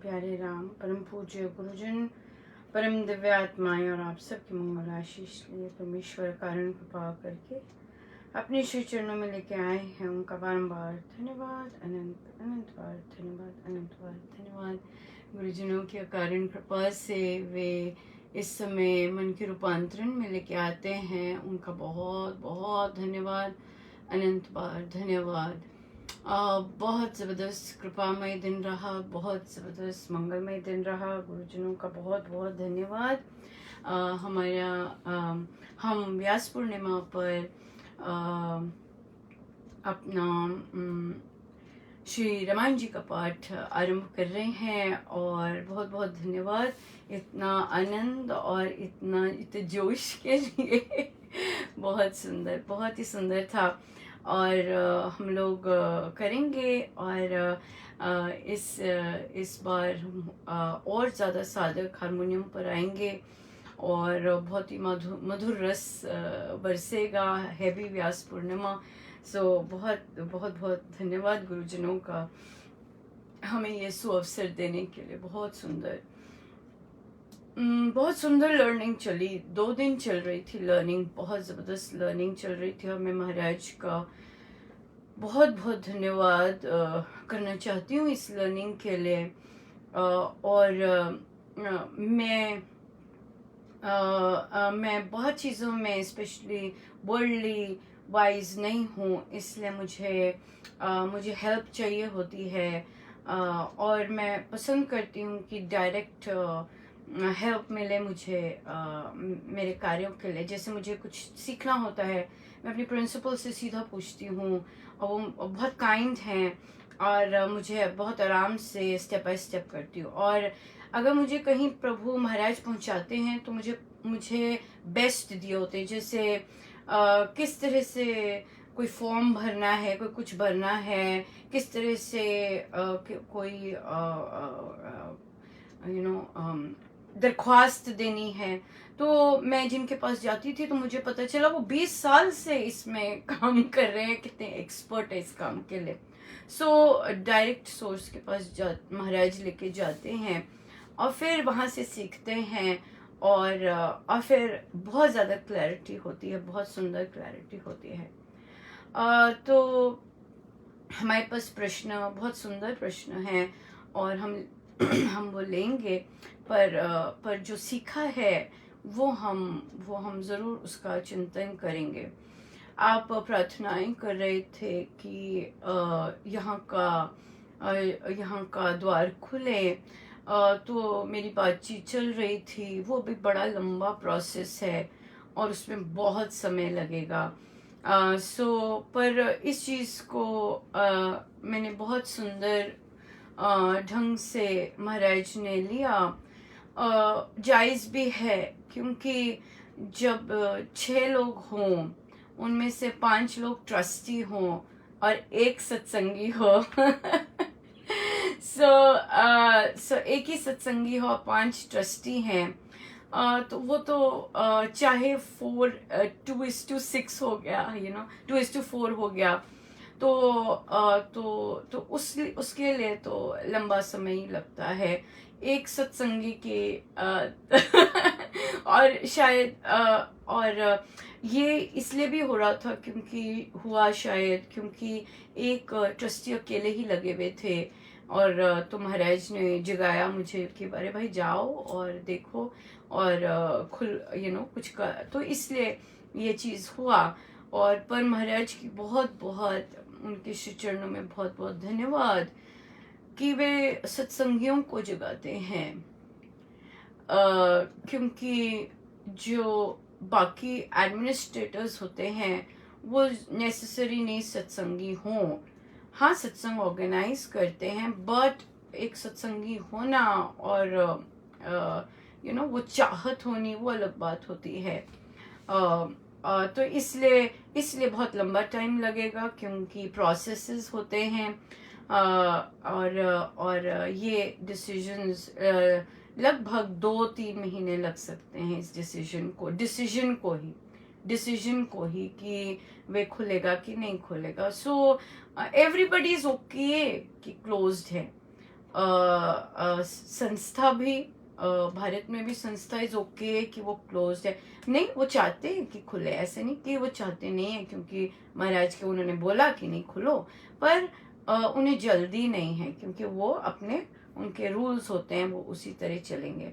प्यारे राम, परम पूज्य गुरुजन, परम दिव्य आत्माएं और आप सबकी मंगल आशीष लिए परमेश्वर कारण कृपा करके अपने श्री चरणों में लेके आए हैं। उनका बारंबार धन्यवाद, अनंत अनंत बार धन्यवाद, अनंत बार धन्यवाद। गुरुजनों की अकारण कृपा से वे इस समय मन के रूपांतरण में लेके आते हैं। उनका बहुत बहुत धन्यवाद, अनंत बार धन्यवाद। बहुत ज़बरदस्त कृपामय दिन रहा, बहुत ज़बरदस्त मंगलमय दिन रहा। गुरुजनों का बहुत बहुत धन्यवाद। हम व्यास पूर्णिमा पर अपना श्री रामायण जी का पाठ आरंभ कर रहे हैं और बहुत बहुत धन्यवाद इतना आनंद और इतने जोश के लिए। बहुत सुंदर, बहुत ही सुंदर था और हम लोग करेंगे और इस बार और ज़्यादा साधक हारमोनियम पर आएंगे और बहुत ही मधुर रस बरसेगा। हैवी व्यास पूर्णिमा। सो बहुत बहुत बहुत धन्यवाद गुरुजनों का हमें ये सुअवसर देने के लिए। बहुत सुंदर लर्निंग चली, 2 दिन चल रही थी लर्निंग, बहुत ज़बरदस्त लर्निंग चल रही थी और मैं महाराज का बहुत बहुत धन्यवाद करना चाहती हूँ इस लर्निंग के लिए। और मैं बहुत चीज़ों में स्पेशली वर्ल्डली वाइज नहीं हूँ, इसलिए मुझे हेल्प चाहिए होती है और मैं पसंद करती हूँ कि डायरेक्ट हेल्प मिले मुझे मेरे कार्यों के लिए। जैसे मुझे कुछ सीखना होता है, मैं अपनी प्रिंसिपल से सीधा पूछती हूँ और वो बहुत काइंड हैं और मुझे बहुत आराम से स्टेप बाय स्टेप करती हूँ। और अगर मुझे कहीं प्रभु महाराज पहुँचाते हैं तो मुझे बेस्ट दिए होते हैं। जैसे किस तरह से कोई फॉर्म भरना है, कोई कुछ भरना है, किस तरह से कोई दरख्वास्त देनी है, तो मैं जिनके पास जाती थी तो मुझे पता चला वो 20 साल से इसमें काम कर रहे हैं, कितने एक्सपर्ट है इस काम के लिए। सो डायरेक्ट सोर्स के पास महाराज लेके जाते हैं और फिर वहाँ से सीखते हैं और फिर बहुत ज़्यादा क्लैरिटी होती है, बहुत सुंदर क्लैरिटी होती है। तो हमारे पास प्रश्न, बहुत सुंदर प्रश्न हैं और हम वो लेंगे, पर जो सीखा है वो हम ज़रूर उसका चिंतन करेंगे। आप प्रार्थनाएं कर रहे थे कि यहाँ का द्वार खुले, तो मेरी बातचीत चल रही थी। वो भी बड़ा लंबा प्रोसेस है और उसमें बहुत समय लगेगा। पर इस चीज़ को मैंने बहुत सुंदर ढंग से महाराज ने लिया। जायज़ भी है क्योंकि जब 6 लोग हों, उनमें से 5 लोग ट्रस्टी हों और 1 सत्संगी हो सो एक ही सत्संगी हो, 5 ट्रस्टी हैं, तो वो तो चाहे 2:6 हो गया, 2:4 हो गया, तो उसके लिए तो लंबा समय ही लगता है एक सत्संगी के और शायद और ये इसलिए भी हो रहा था क्योंकि एक ट्रस्टी अकेले ही लगे हुए थे और तो महाराज ने जगाया मुझे कि अरे भाई जाओ और देखो और कुछ कर, तो इसलिए ये चीज़ हुआ। और पर महाराज की बहुत बहुत उनके श्री चरणों में बहुत बहुत धन्यवाद कि वे सत्संगियों को जगाते हैं, क्योंकि जो बाकी एडमिनिस्ट्रेटर्स होते हैं वो नेसेसरी नहीं सत्संगी हों। हाँ, सत्संग ऑर्गेनाइज करते हैं, बट एक सत्संगी होना और वो चाहत होनी वो अलग बात होती है। तो इसलिए बहुत लंबा टाइम लगेगा क्योंकि प्रोसेसेस होते हैं और ये डिसीजंस लगभग 2-3 महीने लग सकते हैं इस डिसीजन को ही कि वे खुलेगा कि नहीं खुलेगा। सो एवरीबडी इज ओके कि क्लोज्ड है संस्था भी भारत में भी संस्था इज ओके कि वो क्लोज्ड है। नहीं, वो चाहते हैं कि खुले, ऐसे नहीं कि वो चाहते नहीं है, क्योंकि महाराज के उन्होंने बोला कि नहीं खुलो, पर उन्हें जल्दी नहीं है, क्योंकि वो अपने उनके रूल्स होते हैं, वो उसी तरह चलेंगे।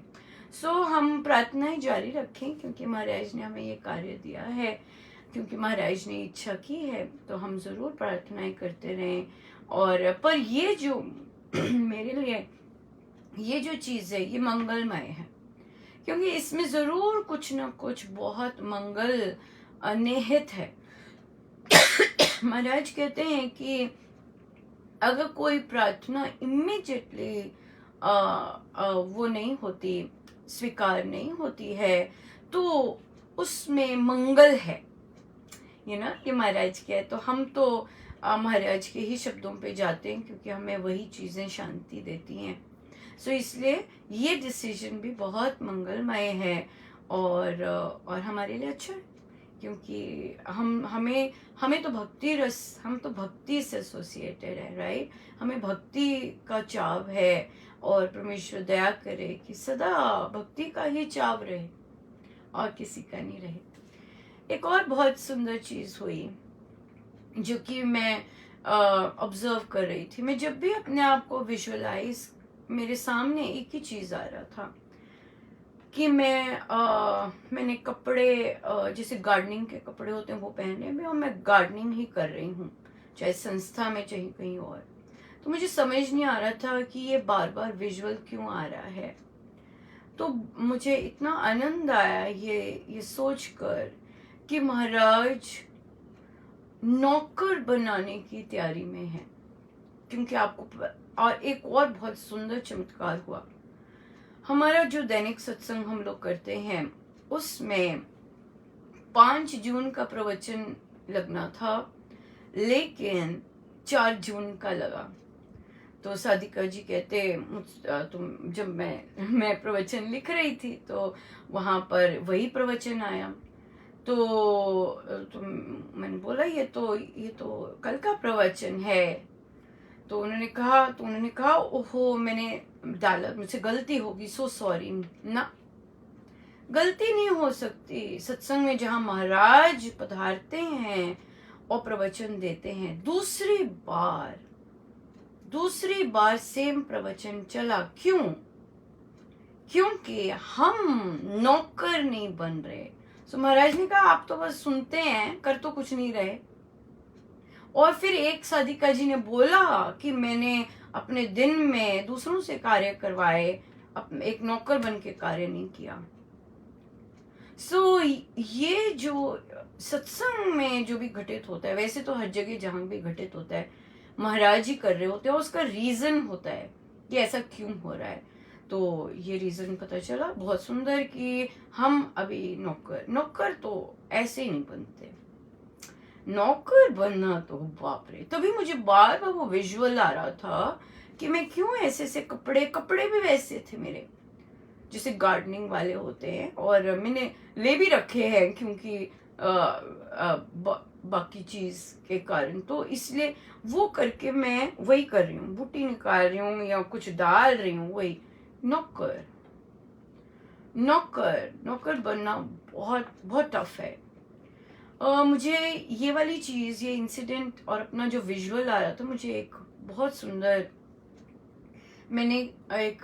सो हम प्रार्थनाएं जारी रखें, क्योंकि महाराज ने हमें ये कार्य दिया है, क्योंकि महाराज ने इच्छा की है, तो हम ज़रूर प्रार्थनाएं करते रहें। और पर ये जो मेरे लिए ये जो चीज़ है ये मंगलमय है, क्योंकि इसमें ज़रूर कुछ ना कुछ बहुत मंगल निहित है। महाराज कहते हैं कि अगर कोई प्रार्थना इमीडिएटली वो नहीं होती, स्वीकार नहीं होती है, तो उसमें मंगल है, ये महाराज के है। तो हम तो महाराज के ही शब्दों पे जाते हैं, क्योंकि हमें वही चीज़ें शांति देती हैं। सो इसलिए ये डिसीजन भी बहुत मंगलमय है, और हमारे लिए अच्छा है, क्योंकि हमें तो भक्ति रस, हम तो भक्ति से एसोसिएटेड है, राइट। हमें भक्ति का चाव है, और परमेश्वर दया करे कि सदा भक्ति का ही चाव रहे और किसी का नहीं रहे। एक और बहुत सुंदर चीज़ हुई जो कि मैं ऑब्जर्व कर रही थी। मैं जब भी अपने आप को विजुअलाइज, मेरे सामने एक ही चीज़ आ रहा था कि मैंने कपड़े जैसे गार्डनिंग के कपड़े होते हैं वो पहने हुए, और मैं गार्डनिंग ही कर रही हूँ, चाहे संस्था में चाहे कहीं और। तो मुझे समझ नहीं आ रहा था कि ये बार बार विजुअल क्यों आ रहा है। तो मुझे इतना आनंद आया ये सोचकर कि महाराज नौकर बनाने की तैयारी में है, क्योंकि आपको और एक और बहुत सुंदर चमत्कार हुआ। हमारा जो दैनिक सत्संग हम लोग करते हैं, उसमें 5 जून का प्रवचन लगना था, लेकिन 4 जून का लगा। तो साधिका जी कहते, तुम जब मैं प्रवचन लिख रही थी तो वहाँ पर वही प्रवचन आया। तो मैंने बोला ये तो कल का प्रवचन है। तो उन्होंने कहा ओहो, मैंने डाला, मुझसे गलती होगी, सो सॉरी। ना, गलती नहीं हो सकती। सत्संग में जहाँ महाराज पधारते हैं और प्रवचन देते हैं, दूसरी बार सेम प्रवचन चला। क्यों? क्योंकि हम नौकर नहीं बन रहे। सो महाराज ने कहा आप तो बस सुनते हैं, कर तो कुछ नहीं रहे। और फिर एक साधिका जी ने बोला कि मैंने अपने दिन में दूसरों से कार्य करवाए, एक नौकर बन के कार्य नहीं किया। सो ये जो सत्संग में जो भी घटित होता है, वैसे तो हर जगह जहां भी घटित होता है महाराज ही कर रहे होते हैं, और उसका रीजन होता है कि ऐसा क्यों हो रहा है। तो ये रीजन पता चला बहुत सुंदर कि हम अभी नौकर तो ऐसे ही नहीं बनते। नौकर बनना तो बाप रे। तभी मुझे बार बार वो विजुअल आ रहा था कि मैं क्यों ऐसे कपड़े भी वैसे थे मेरे, जैसे गार्डनिंग वाले होते हैं, और मैंने ले भी रखे हैं क्योंकि बाकी चीज के कारण। तो इसलिए वो करके मैं वही कर रही हूँ, बूटी निकाल रही हूँ या कुछ डाल रही हूँ, वही। नौकर बनना बहुत बहुत टफ है। मुझे ये वाली चीज, ये इंसिडेंट और अपना जो विजुअल आ रहा था, मुझे एक बहुत सुंदर, मैंने एक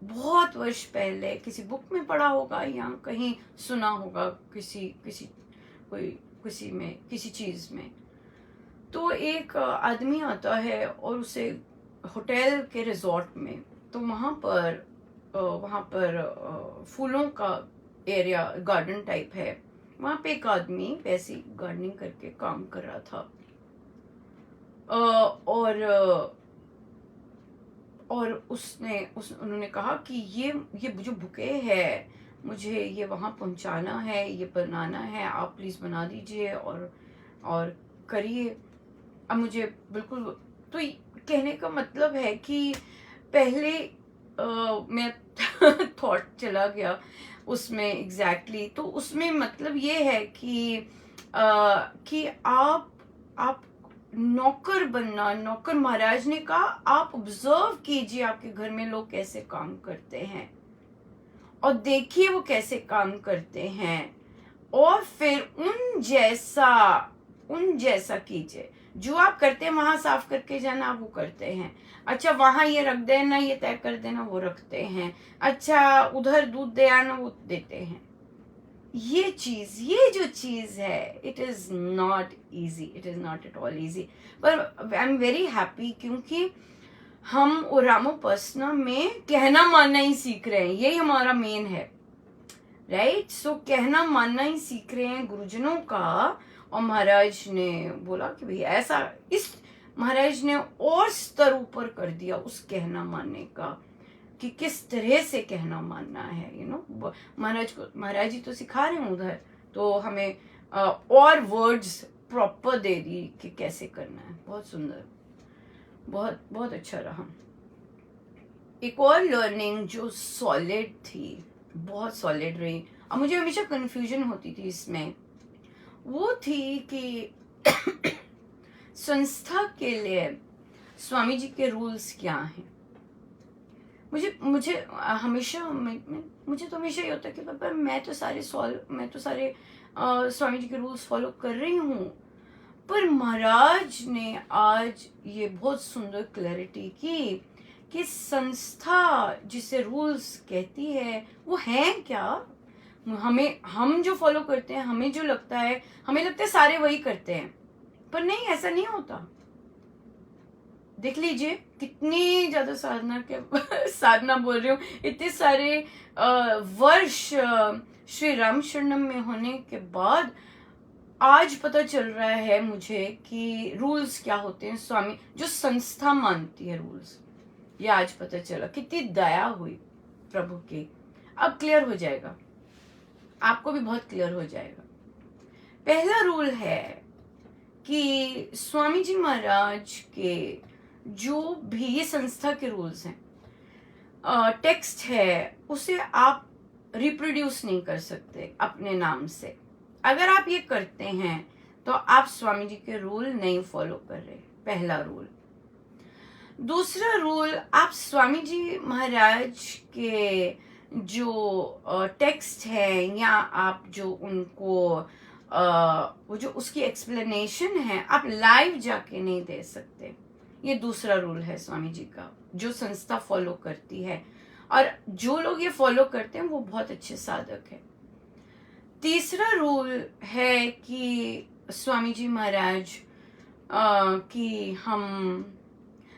बहुत वर्ष पहले किसी बुक में पढ़ा होगा या कहीं सुना होगा, किसी चीज में। तो एक आदमी आता है और उसे होटल के रिजॉर्ट में, तो वहाँ पर फूलों का एरिया, गार्डन टाइप है, वहाँ पे एक आदमी वैसी गार्डनिंग करके काम कर रहा था। और उन्होंने कहा कि ये जो बुके है, मुझे ये वहाँ पहुँचाना है, ये बनाना है, आप प्लीज बना दीजिए और करिए। अब मुझे बिल्कुल, तो कहने का मतलब है कि पहले मैं थॉट चला गया उसमें एग्जैक्टली। तो उसमें मतलब ये है कि आप नौकर बनना, नौकर, महाराज ने कहा आप ऑब्जर्व कीजिए आपके घर में लोग कैसे काम करते हैं और देखिए वो कैसे काम करते हैं, और फिर उन जैसा कीजिए। जो आप करते हैं वहां साफ करके जाना, आप वो करते हैं। अच्छा वहां ये रख देना, ये तय कर देना, वो रखते हैं। अच्छा उधर दूध दे आना, वो देते हैं। ये जो चीज है, it is not easy, it is not at all easy. पर आई एम वेरी हैप्पी, क्योंकि हम रामोपासना में कहना मानना ही सीख रहे हैं, यही हमारा मेन है, राइट। सो कहना मानना ही सीख रहे हैं गुरुजनों का। और महाराज ने बोला कि भाई ऐसा, इस महाराज ने और स्तर ऊपर कर दिया उस कहना मानने का, कि किस तरह से कहना मानना है, महाराज जी तो सिखा रहे हैं उधर, तो हमें और वर्ड्स प्रॉपर दे दी कि कैसे करना है। बहुत सुंदर, बहुत बहुत अच्छा रहा। एक और लर्निंग जो सॉलिड थी, बहुत सॉलिड रही, और मुझे हमेशा कंफ्यूजन होती थी इसमें, वो थी कि संस्था के लिए स्वामी जी के रूल्स क्या हैं। मुझे हमेशा मुझे तो हमेशा ये होता है कि पापा मैं तो सारे स्वामी जी के रूल्स फॉलो कर रही हूँ, पर महाराज ने आज ये बहुत सुंदर क्लैरिटी की कि संस्था जिसे रूल्स कहती है वो है क्या। हम जो फॉलो करते हैं, हमें लगता है सारे वही करते हैं, पर नहीं, ऐसा नहीं होता। देख लीजिए कितनी ज्यादा साधना बोल रही हूँ, इतने सारे वर्ष श्री राम शरणम में होने के बाद आज पता चल रहा है मुझे कि रूल्स क्या होते हैं, स्वामी जो संस्था मानती है रूल्स, ये आज पता चला। कितनी दया हुई प्रभु की। अब क्लियर हो जाएगा, आपको भी बहुत क्लियर हो जाएगा। पहला रूल है कि स्वामी जी महाराज के जो भी ये संस्था के रूल्स हैं, टेक्स्ट है, उसे आप रिप्रोड्यूस नहीं कर सकते अपने नाम से। अगर आप ये करते हैं तो आप स्वामी जी के रूल नहीं फॉलो कर रहे, पहला रूल। दूसरा रूल, आप स्वामी जी महाराज के जो टेक्स्ट है, या आप जो उनको वो जो उसकी एक्सप्लेनेशन है, आप लाइव जाके नहीं दे सकते। ये दूसरा रूल है स्वामी जी का, जो संस्था फॉलो करती है, और जो लोग ये फॉलो करते हैं वो बहुत अच्छे साधक हैं। तीसरा रूल है कि स्वामी जी महाराज कि हम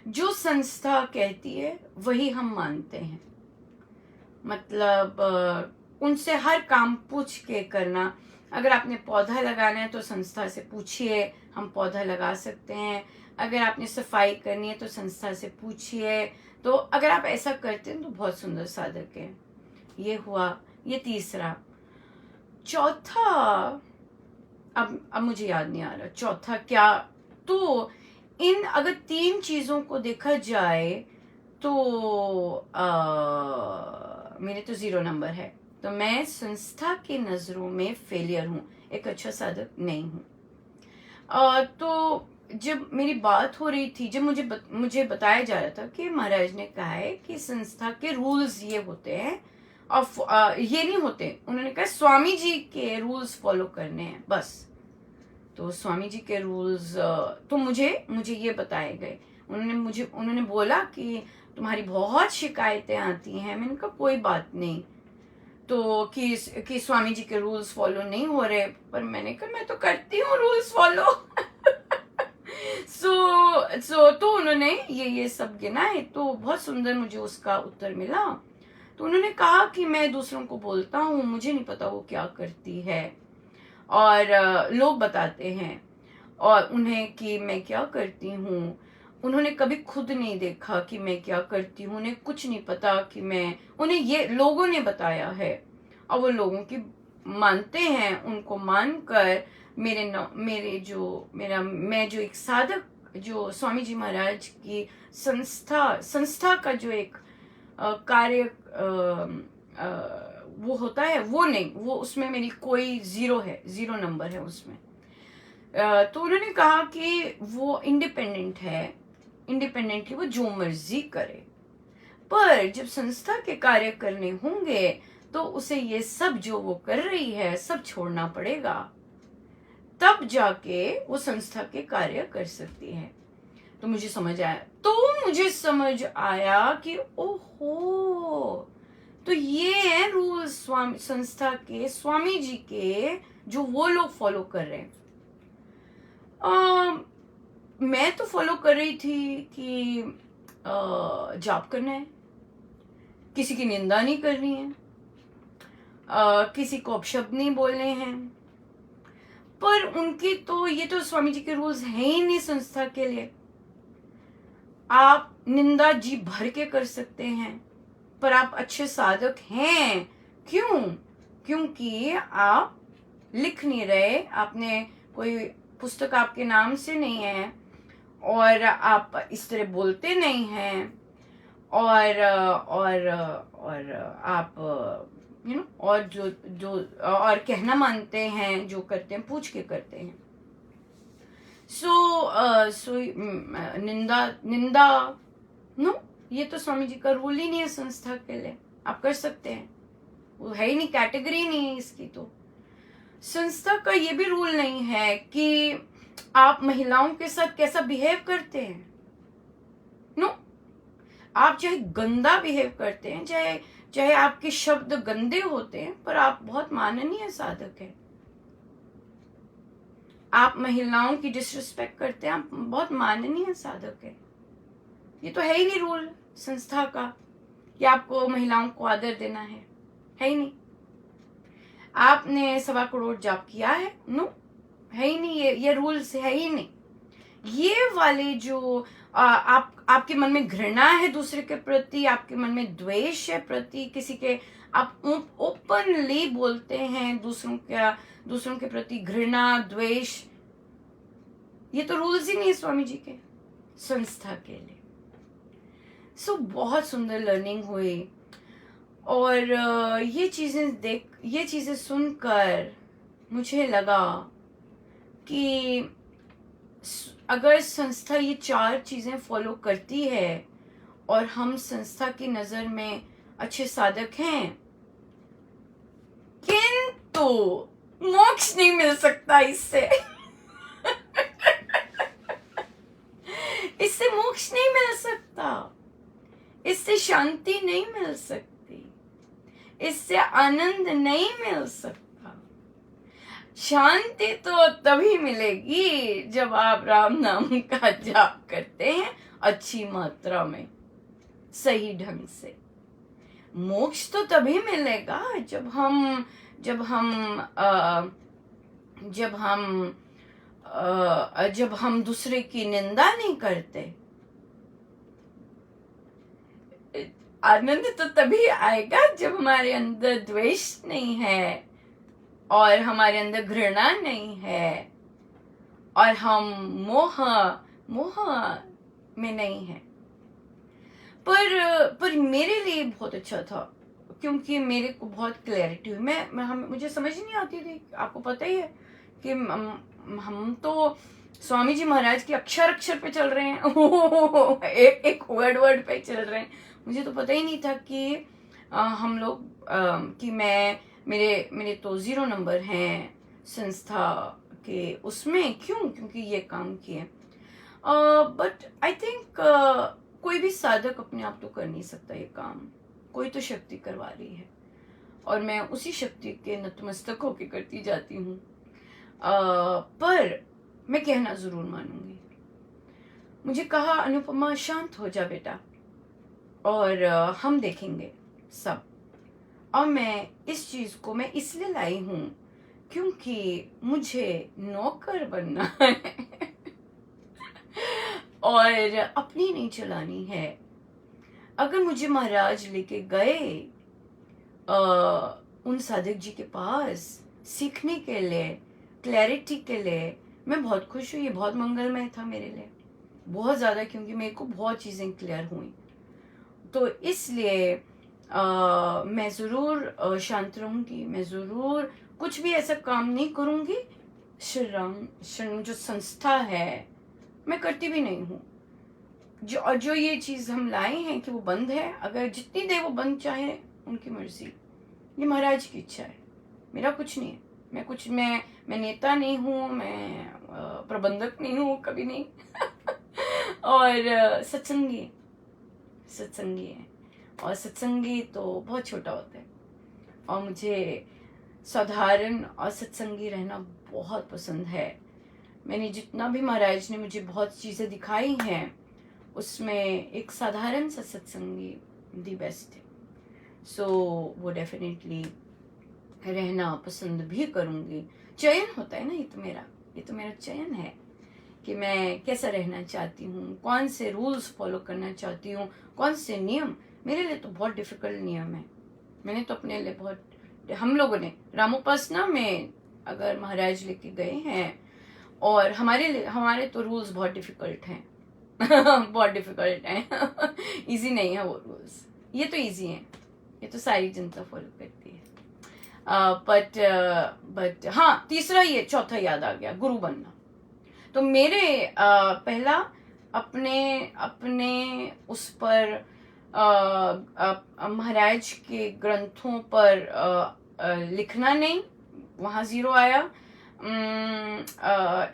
जो संस्था कहती है वही हम मानते हैं। मतलब उनसे हर काम पूछ के करना। अगर आपने पौधा लगाना है तो संस्था से पूछिए, हम पौधा लगा सकते हैं। अगर आपने सफाई करनी है तो संस्था से पूछिए। तो अगर आप ऐसा करते हैं तो बहुत सुंदर साधक है। ये हुआ, ये तीसरा। चौथा, अब मुझे याद नहीं आ रहा चौथा क्या। तो इन अगर तीन चीजों को देखा जाए तो मेरे तो 0 नंबर है, तो मैं संस्था की नजरों में फेलियर हूँ, एक अच्छा साधक नहीं हूँ। तो जब मेरी बात हो रही थी, जब मुझे बताया जा रहा था कि महाराज ने कहा है कि संस्था के रूल्स ये होते हैं, और ये नहीं होते, उन्होंने कहा स्वामी जी के रूल्स फॉलो करने हैं बस। तो स्वामी जी के रूल्स तो मुझे ये बताए गए। उन्होंने बोला कि तुम्हारी बहुत शिकायतें आती हैं। मैंने कहा कोई बात नहीं, तो कि स्वामी जी के रूल्स फॉलो नहीं हो रहे, पर मैंने कहा मैं तो करती हूँ रूल्स फॉलो। सो तो उन्होंने ये सब गिनाए, तो बहुत सुंदर मुझे उसका उत्तर मिला। तो उन्होंने कहा कि मैं दूसरों को बोलता हूँ, मुझे नहीं पता वो क्या करती है, और लोग बताते हैं और उन्हें कि मैं क्या करती हूँ। उन्होंने कभी खुद नहीं देखा कि मैं क्या करती हूँ, उन्हें कुछ नहीं पता कि उन्हें ये लोगों ने बताया है, और वो लोगों की मानते हैं। उनको मानकर मैं जो एक साधक, जो स्वामी जी महाराज की संस्था का जो एक कार्य वो होता है, वो नहीं, वो उसमें मेरी कोई 0 नंबर है उसमें। तो उन्होंने कहा कि वो इंडिपेंडेंट है, इंडिपेंडेंटली वो जो मर्जी करे, पर जब संस्था के कार्य करने होंगे तो उसे ये सब जो वो कर रही है सब छोड़ना पड़ेगा, तब जाके वो संस्था के कार्य कर सकती है। तो मुझे समझ आया कि ओहो, तो ये है रूल स्वामी संस्था के, स्वामी जी के, जो वो लोग फॉलो कर रहे हैं। मैं तो फॉलो कर रही थी कि जाप करना है, किसी की निंदा नहीं करनी है, किसी को अपशब्द नहीं बोलने हैं, पर उनकी तो ये तो स्वामी जी के रूल्स हैं ही नहीं संस्था के लिए। आप निंदा जी भर के कर सकते हैं, पर आप अच्छे साधक हैं, क्यों? क्योंकि आप लिख नहीं रहे, आपने कोई पुस्तक आपके नाम से नहीं है, और आप इस तरह बोलते नहीं हैं, और आप और जो जो और कहना मानते हैं, जो करते हैं पूछ के करते हैं। सो निंदा नो, ये तो स्वामी जी का रूल ही नहीं है संस्था के लिए। आप कर सकते हैं, वो है ही नहीं, कैटेगरी नहीं है इसकी। तो संस्था का ये भी रूल नहीं है कि आप महिलाओं के साथ कैसा बिहेव करते हैं। नो, आप चाहे गंदा बिहेव करते हैं, चाहे आपके शब्द गंदे होते हैं, पर आप बहुत माननीय साधक हैं। आप महिलाओं की डिसरिस्पेक्ट करते हैं, आप बहुत माननीय साधक है। ये तो है ही नहीं रूल संस्था का कि आपको महिलाओं को आदर देना है ही नहीं। आपने 1.25 करोड़ जाप किया है? नो, है ही नहीं, ये रूल्स है ही नहीं। ये वाले जो आपके मन में घृणा है दूसरे के प्रति, आपके मन में द्वेष है प्रति किसी के, आप ओपनली बोलते हैं दूसरों के प्रति घृणा, द्वेष, ये तो रूल्स ही नहीं है स्वामी जी के संस्था के लिए। सो बहुत सुंदर लर्निंग हुई, और ये चीजें सुनकर मुझे लगा कि अगर संस्था ये 4 चीजें फॉलो करती है और हम संस्था की नजर में अच्छे साधक हैं, किंतु मोक्ष नहीं मिल सकता इससे। इससे मोक्ष नहीं मिल सकता, इससे शांति नहीं मिल सकती, इससे आनंद नहीं मिल सकता। शांति तो तभी मिलेगी जब आप राम नाम का जाप करते हैं अच्छी मात्रा में, सही ढंग से। मोक्ष तो तभी मिलेगा जब हम दूसरे की निंदा नहीं करते। आनंद तो तभी आएगा जब हमारे अंदर द्वेष नहीं है, और हमारे अंदर घृणा नहीं है, और हम मोह में नहीं है। पर मेरे लिए बहुत अच्छा था, क्योंकि मेरे को बहुत क्लैरिटी हुई। मुझे समझ नहीं आती थी। आपको पता ही है कि हम तो स्वामी जी महाराज के अक्षर पे चल रहे हैं। एक वर्ड पे चल रहे हैं। मुझे तो पता ही नहीं था कि हम लोग कि मेरे तो 0 नंबर हैं संस्था के उसमें। क्योंकि ये काम किए। बट आई थिंक कोई भी साधक अपने आप तो कर नहीं सकता ये काम, कोई तो शक्ति करवा रही है, और मैं उसी शक्ति के नतमस्तक होके करती जाती हूँ। पर मैं कहना जरूर मानूंगी। मुझे कहा, अनुपमा शांत हो जा बेटा, और हम देखेंगे सब। और मैं इस चीज को मैं इसलिए लाई हूं क्योंकि मुझे नौकर बनना है और अपनी नहीं चलानी है। अगर मुझे महाराज लेके गए उन साधक जी के पास सीखने के लिए, क्लैरिटी के लिए, मैं बहुत खुश हुई। ये बहुत मंगलमय था मेरे लिए, बहुत ज़्यादा, क्योंकि मेरे को बहुत चीज़ें क्लियर हुई। तो इसलिए मैं ज़रूर शांत रहूँगी, मैं ज़रूर कुछ भी ऐसा काम नहीं करूँगी श्रम जो संस्था है मैं करती भी नहीं हूँ। जो ये चीज़ हम लाए हैं कि वो बंद है, अगर जितनी देर वो बंद चाहे उनकी मर्जी, ये महाराज की इच्छा है, मेरा कुछ नहीं है। मैं नेता नहीं हूँ, मैं प्रबंधक नहीं हूँ, कभी नहीं। और सत्संगी है और सत्संगी तो बहुत छोटा होता है और मुझे साधारण और सत्संगी रहना बहुत पसंद है। मैंने जितना भी महाराज ने मुझे बहुत चीज़ें दिखाई हैं उसमें एक साधारण सा सत्संगी दी बेस्ट है। सो वो डेफिनेटली रहना पसंद भी करूँगी। चयन होता है ना, ये तो मेरा चयन है कि मैं कैसा रहना चाहती हूँ, कौन से रूल्स फॉलो करना चाहती हूँ, कौन से नियम। मेरे लिए तो बहुत डिफिकल्ट नियम है। मैंने तो अपने लिए हम लोगों ने रामोपासना में अगर महाराज लेके गए हैं और हमारे तो रूल्स बहुत डिफिकल्ट हैं। बहुत डिफिकल्ट हैं। इजी नहीं है वो रूल्स, ये तो इजी हैं, ये तो सारी जनता फॉलो करती है। बट हाँ, चौथा याद आ गया, गुरु बनना। तो मेरे पहला अपने उस पर महाराज के ग्रंथों पर लिखना नहीं, वहाँ 0 आया।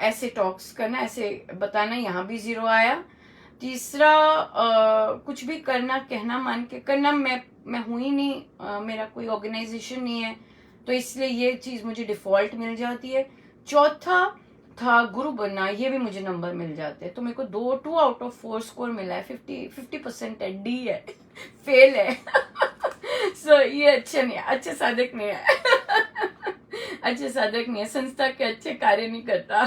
ऐसे टॉक्स करना, ऐसे बताना, यहाँ भी 0 आया। तीसरा कुछ भी करना, कहना मान के करना, मैं हूँ ही नहीं, मेरा कोई ऑर्गेनाइजेशन नहीं है, तो इसलिए ये चीज़ मुझे डिफॉल्ट मिल जाती है। चौथा था गुरु बनना, ये भी मुझे नंबर मिल जाते हैं, तो मेरे को 2 आउट ऑफ 4 स्कोर मिला है। 50% है, डी है, फेल है। सो ये अच्छा नहीं है, अच्छे साधक नहीं है। अच्छे साधक नहीं है, संस्था के अच्छे कार्य नहीं करता।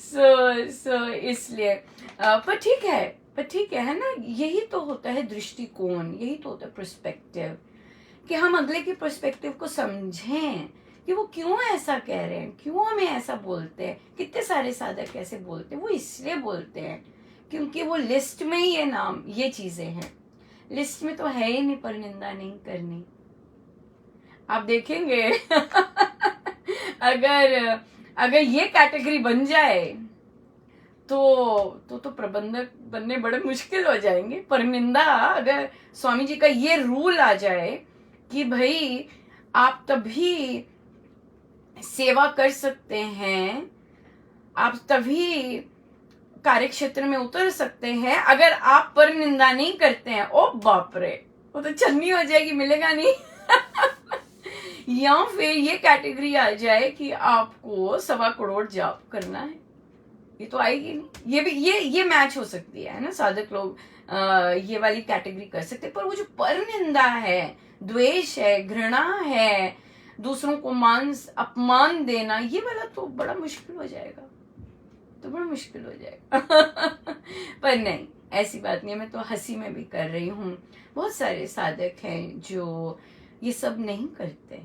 सो इसलिए पर ठीक है ना। यही तो होता है दृष्टिकोण, यही तो होता है पर्सपेक्टिव, कि हम अगले के पर्सपेक्टिव को समझें कि वो क्यों ऐसा कह रहे हैं, क्यों हमें ऐसा बोलते हैं। कितने सारे साधक ऐसे बोलते हैं, वो इसलिए बोलते हैं क्योंकि वो लिस्ट में ही ये चीजें हैं, लिस्ट में तो है ही नहीं पर निंदा नहीं करनी। आप देखेंगे अगर ये कैटेगरी बन जाए तो प्रबंधक बनने बड़े मुश्किल हो जाएंगे। पर निंदा, अगर स्वामी जी का ये रूल आ जाए कि भाई आप तभी सेवा कर सकते हैं, आप तभी कार्य क्षेत्र में उतर सकते हैं अगर आप पर निंदा नहीं करते हैं, ओ बाप रे, वो तो छन्नी हो जाएगी, मिलेगा नहीं। या फिर ये कैटेगरी आ जाए कि आपको 1.25 करोड़ जाप करना है, ये तो आएगी नहीं। ये भी ये मैच हो सकती है ना, साधक लोग ये वाली कैटेगरी कर सकते हैं। पर वो जो पर निंदा है, द्वेष है, घृणा है, दूसरों को अपमान देना, ये वाला तो बड़ा मुश्किल हो जाएगा, तो बड़ा मुश्किल हो जाएगा। पर नहीं, ऐसी बात नहीं है। मैं तो हंसी में भी कर रही हूँ। बहुत सारे साधक हैं जो ये सब नहीं करते,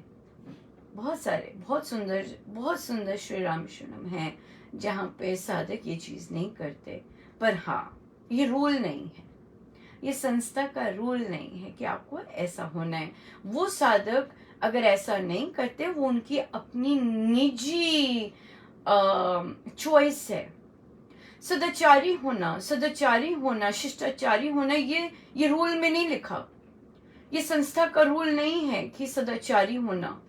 बहुत सारे, बहुत सुंदर श्री रामशरणम है जहाँ पे साधक ये चीज नहीं करते। पर हाँ, ये रूल नहीं है, ये संस्था का रूल नहीं है कि आपको ऐसा होना है। वो साधक अगर ऐसा नहीं करते, वो उनकी अपनी निजी चॉइस है। सदाचारी होना, शिष्टाचारी होना, ये रूल में नहीं लिखा। ये संस्था का रूल नहीं है कि सदाचारी होना।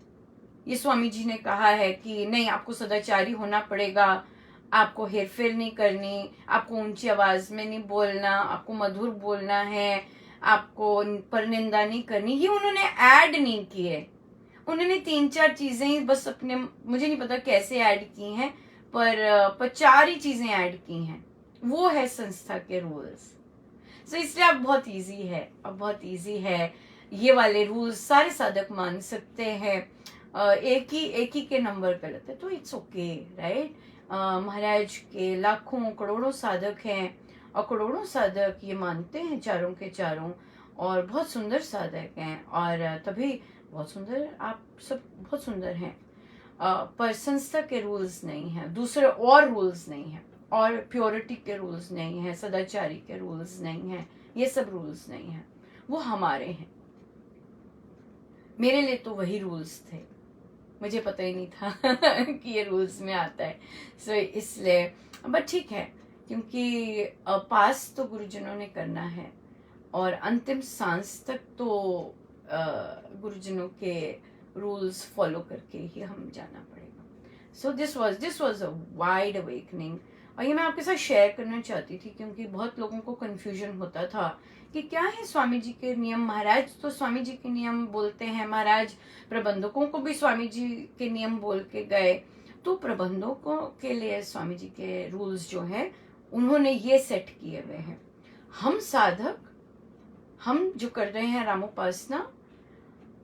ये स्वामी जी ने कहा है कि नहीं, आपको सदाचारी होना पड़ेगा, आपको हेरफेर नहीं करनी, आपको ऊंची आवाज में नहीं बोलना, आपको मधुर बोलना है, आपको परनिंदा नहीं करनी। ये उन्होंने ऐड नहीं किए। उन्होंने 3-4 चीजें ही बस अपने, मुझे नहीं पता कैसे ऐड की हैं, पर 4 ही चीजें ऐड की हैं। वो है संस्था के रूल्स। सो इसलिए अब बहुत इजी है, ये वाले रूल्स सारे साधक मान सकते हैं। एक ही के नंबर गलत है तो इट्स ओके, राइट। महाराज के लाखों करोड़ों साधक हैं और करोड़ों साधक ये मानते हैं चारों के चारों, और बहुत सुंदर साधक हैं, और तभी बहुत सुंदर, आप सब बहुत सुंदर हैं। पर संस्था के रूल्स नहीं हैं, दूसरे और रूल्स नहीं हैं, और प्योरिटी के रूल्स नहीं हैं, सदाचारी के रूल्स नहीं हैं, ये सब रूल्स नहीं हैं, वो हमारे हैं। मेरे लिए तो वही रूल्स थे, मुझे पता ही नहीं था कि ये रूल्स में आता है। सो इसलिए बट ठीक है, क्योंकि पास तो गुरुजनों ने करना है और अंतिम सांस तक तो गुरुजनों के रूल्स फॉलो करके ही हम जाना पड़ेगा। So this was a wide awakening, और ये मैं आपके साथ शेयर करना चाहती थी क्योंकि बहुत लोगों को कंफ्यूजन होता था कि क्या है स्वामी जी के नियम। महाराज तो स्वामी जी के नियम बोलते हैं, महाराज प्रबंधकों को भी स्वामी जी के नियम बोल के गए, तो प्रबंधकों के लिए स्वामी जी के रूल्स जो हैं उन्होंने ये सेट किए हुए हैं। हम साधक, हम जो कर रहे हैं रामोपासना,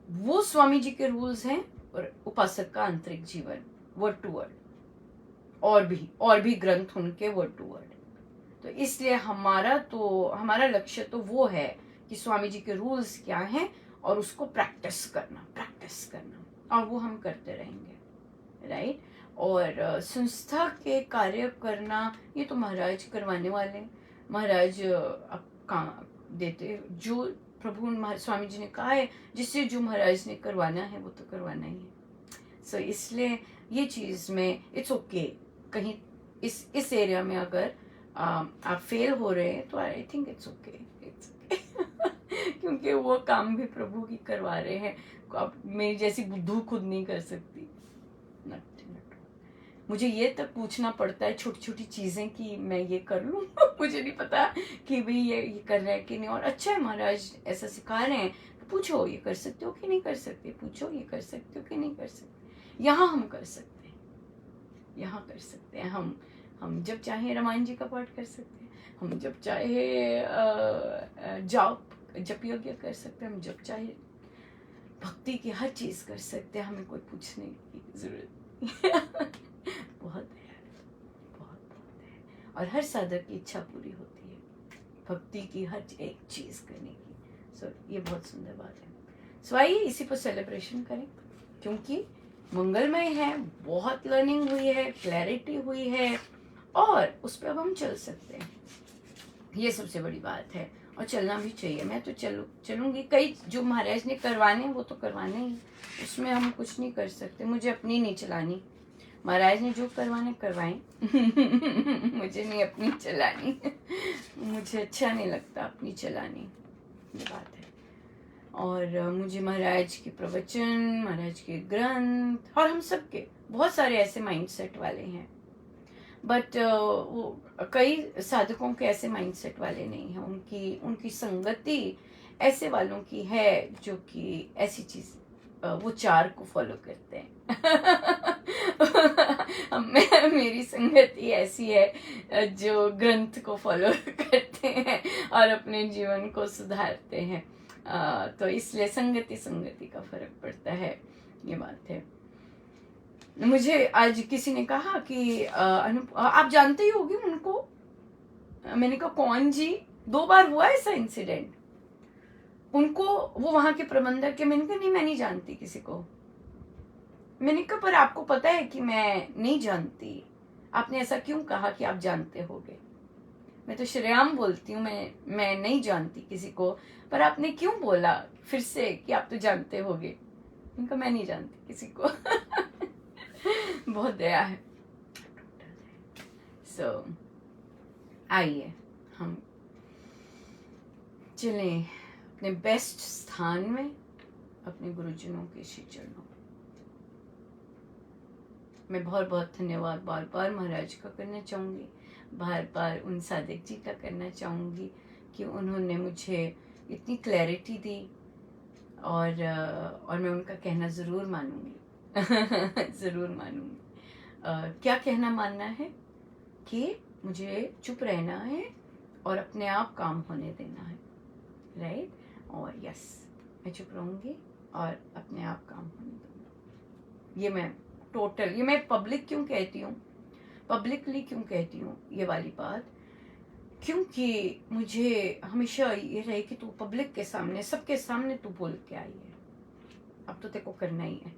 वो स्वामी जी के रूल्स हैं, और उपासक का आंतरिक जीवन वर्ड टू वर्ड, और भी ग्रंथ उनके वर्ड टू वर्ड। तो इसलिए हमारा लक्ष्य तो वो है कि स्वामी जी के रूल्स क्या हैं और उसको प्रैक्टिस करना, और वो हम करते रहेंगे, राइट। और संस्था के कार्य करना ये तो महाराज करवाने वाले, महाराज अब काम देते, जो प्रभु स्वामी जी ने कहा है, जिससे जो महाराज ने करवाना है वो तो करवाना ही है। सो इसलिए ये चीज़ में इट्स ओके, कहीं इस एरिया में अगर आप फेल हो रहे हैं तो आई थिंक इट्स ओके क्योंकि वो काम भी प्रभु ही करवा रहे हैं। आप मेरी जैसी बुद्धू खुद नहीं कर सकती। मुझे ये तक पूछना पड़ता है छोटी छोटी चीज़ें कि मैं ये कर लूँ मुझे नहीं पता कि भाई ये कर रहा है कि नहीं। और अच्छा है महाराज ऐसा सिखा रहे हैं, पूछो ये कर सकते हो कि नहीं कर सकते, पूछो ये कर सकते हो कि नहीं कर सकते। यहाँ हम कर सकते हैं, यहाँ कर सकते हैं। हम जब चाहे रामायण जी का पाठ कर सकते हैं, हम जब चाहे जप यज्ञ कर सकते हैं, हम जब चाहे भक्ति की हर चीज़ कर सकते हैं। हमें कोई पूछने की जरूरत नहीं बहुत है, बहुत है। और हर साधक की इच्छा पूरी होती है भक्ति की हर एक चीज़ करने की। सो ये बहुत सुंदर बात है। सो आइए इसी पर सेलिब्रेशन करें, क्योंकि मंगलमय है, बहुत लर्निंग हुई है, क्लैरिटी हुई है, और उस पर अब हम चल सकते हैं। ये सबसे बड़ी बात है, और चलना भी चाहिए। मैं तो चलूँगी। कई जो महाराज ने करवाने वो तो करवाने ही, उसमें हम कुछ नहीं कर सकते। मुझे अपनी नहीं चलानी, महाराज ने जो करवाने करवाएं मुझे नहीं अपनी चलानी मुझे अच्छा नहीं लगता अपनी चलानी, ये बात है। और मुझे महाराज के प्रवचन, महाराज के ग्रंथ, और हम सबके बहुत सारे ऐसे माइंडसेट वाले हैं, बट वो कई साधकों के ऐसे माइंडसेट वाले नहीं हैं। उनकी संगति ऐसे वालों की है जो कि ऐसी चीज़ वो चार को फॉलो करते हैं मेरी संगति ऐसी है जो ग्रंथ को फॉलो करते हैं और अपने जीवन को सुधारते हैं। तो इसलिए संगति का फर्क पड़ता है, ये बात है। मुझे आज किसी ने कहा कि आप जानते ही होगी उनको। मैंने कहा कौन जी? 2 बार हुआ ऐसा इंसिडेंट उनको, वो वहां के प्रबंधक के। मैंने कहा नहीं, मैं नहीं जानती किसी को। मैंने कहा पर आपको पता है कि मैं नहीं जानती, आपने ऐसा क्यों कहा कि आप जानते होगे? मैं तो श्रेयाम बोलती हूँ, मैं नहीं जानती किसी को, पर आपने क्यों बोला फिर से कि आप तो जानते होगे? मैंने कहा मैं नहीं जानती किसी को बहुत दया है। सो आइए हम चलें अपने बेस्ट स्थान में, अपने गुरुजनों के श्री चरणों। मैं बहुत बहुत धन्यवाद बार बार महाराज का करना चाहूँगी, बार बार उन साधक जी का करना चाहूँगी कि उन्होंने मुझे इतनी क्लैरिटी दी, और मैं उनका कहना ज़रूर मानूंगी ज़रूर मानूंगी। क्या कहना मानना है कि मुझे चुप रहना है और अपने आप काम होने देना है, राइट। और यस, मैं चुप रहूँगी और अपने आप काम होने दूँगी। ये मैं पब्लिक क्यों कहती हूँ, पब्लिकली क्यों कहती हूँ ये वाली बात, क्योंकि मुझे हमेशा ये रहे कि तू पब्लिक के सामने, सबके सामने तू बोल के आई है, अब तो तेरे को करना ही है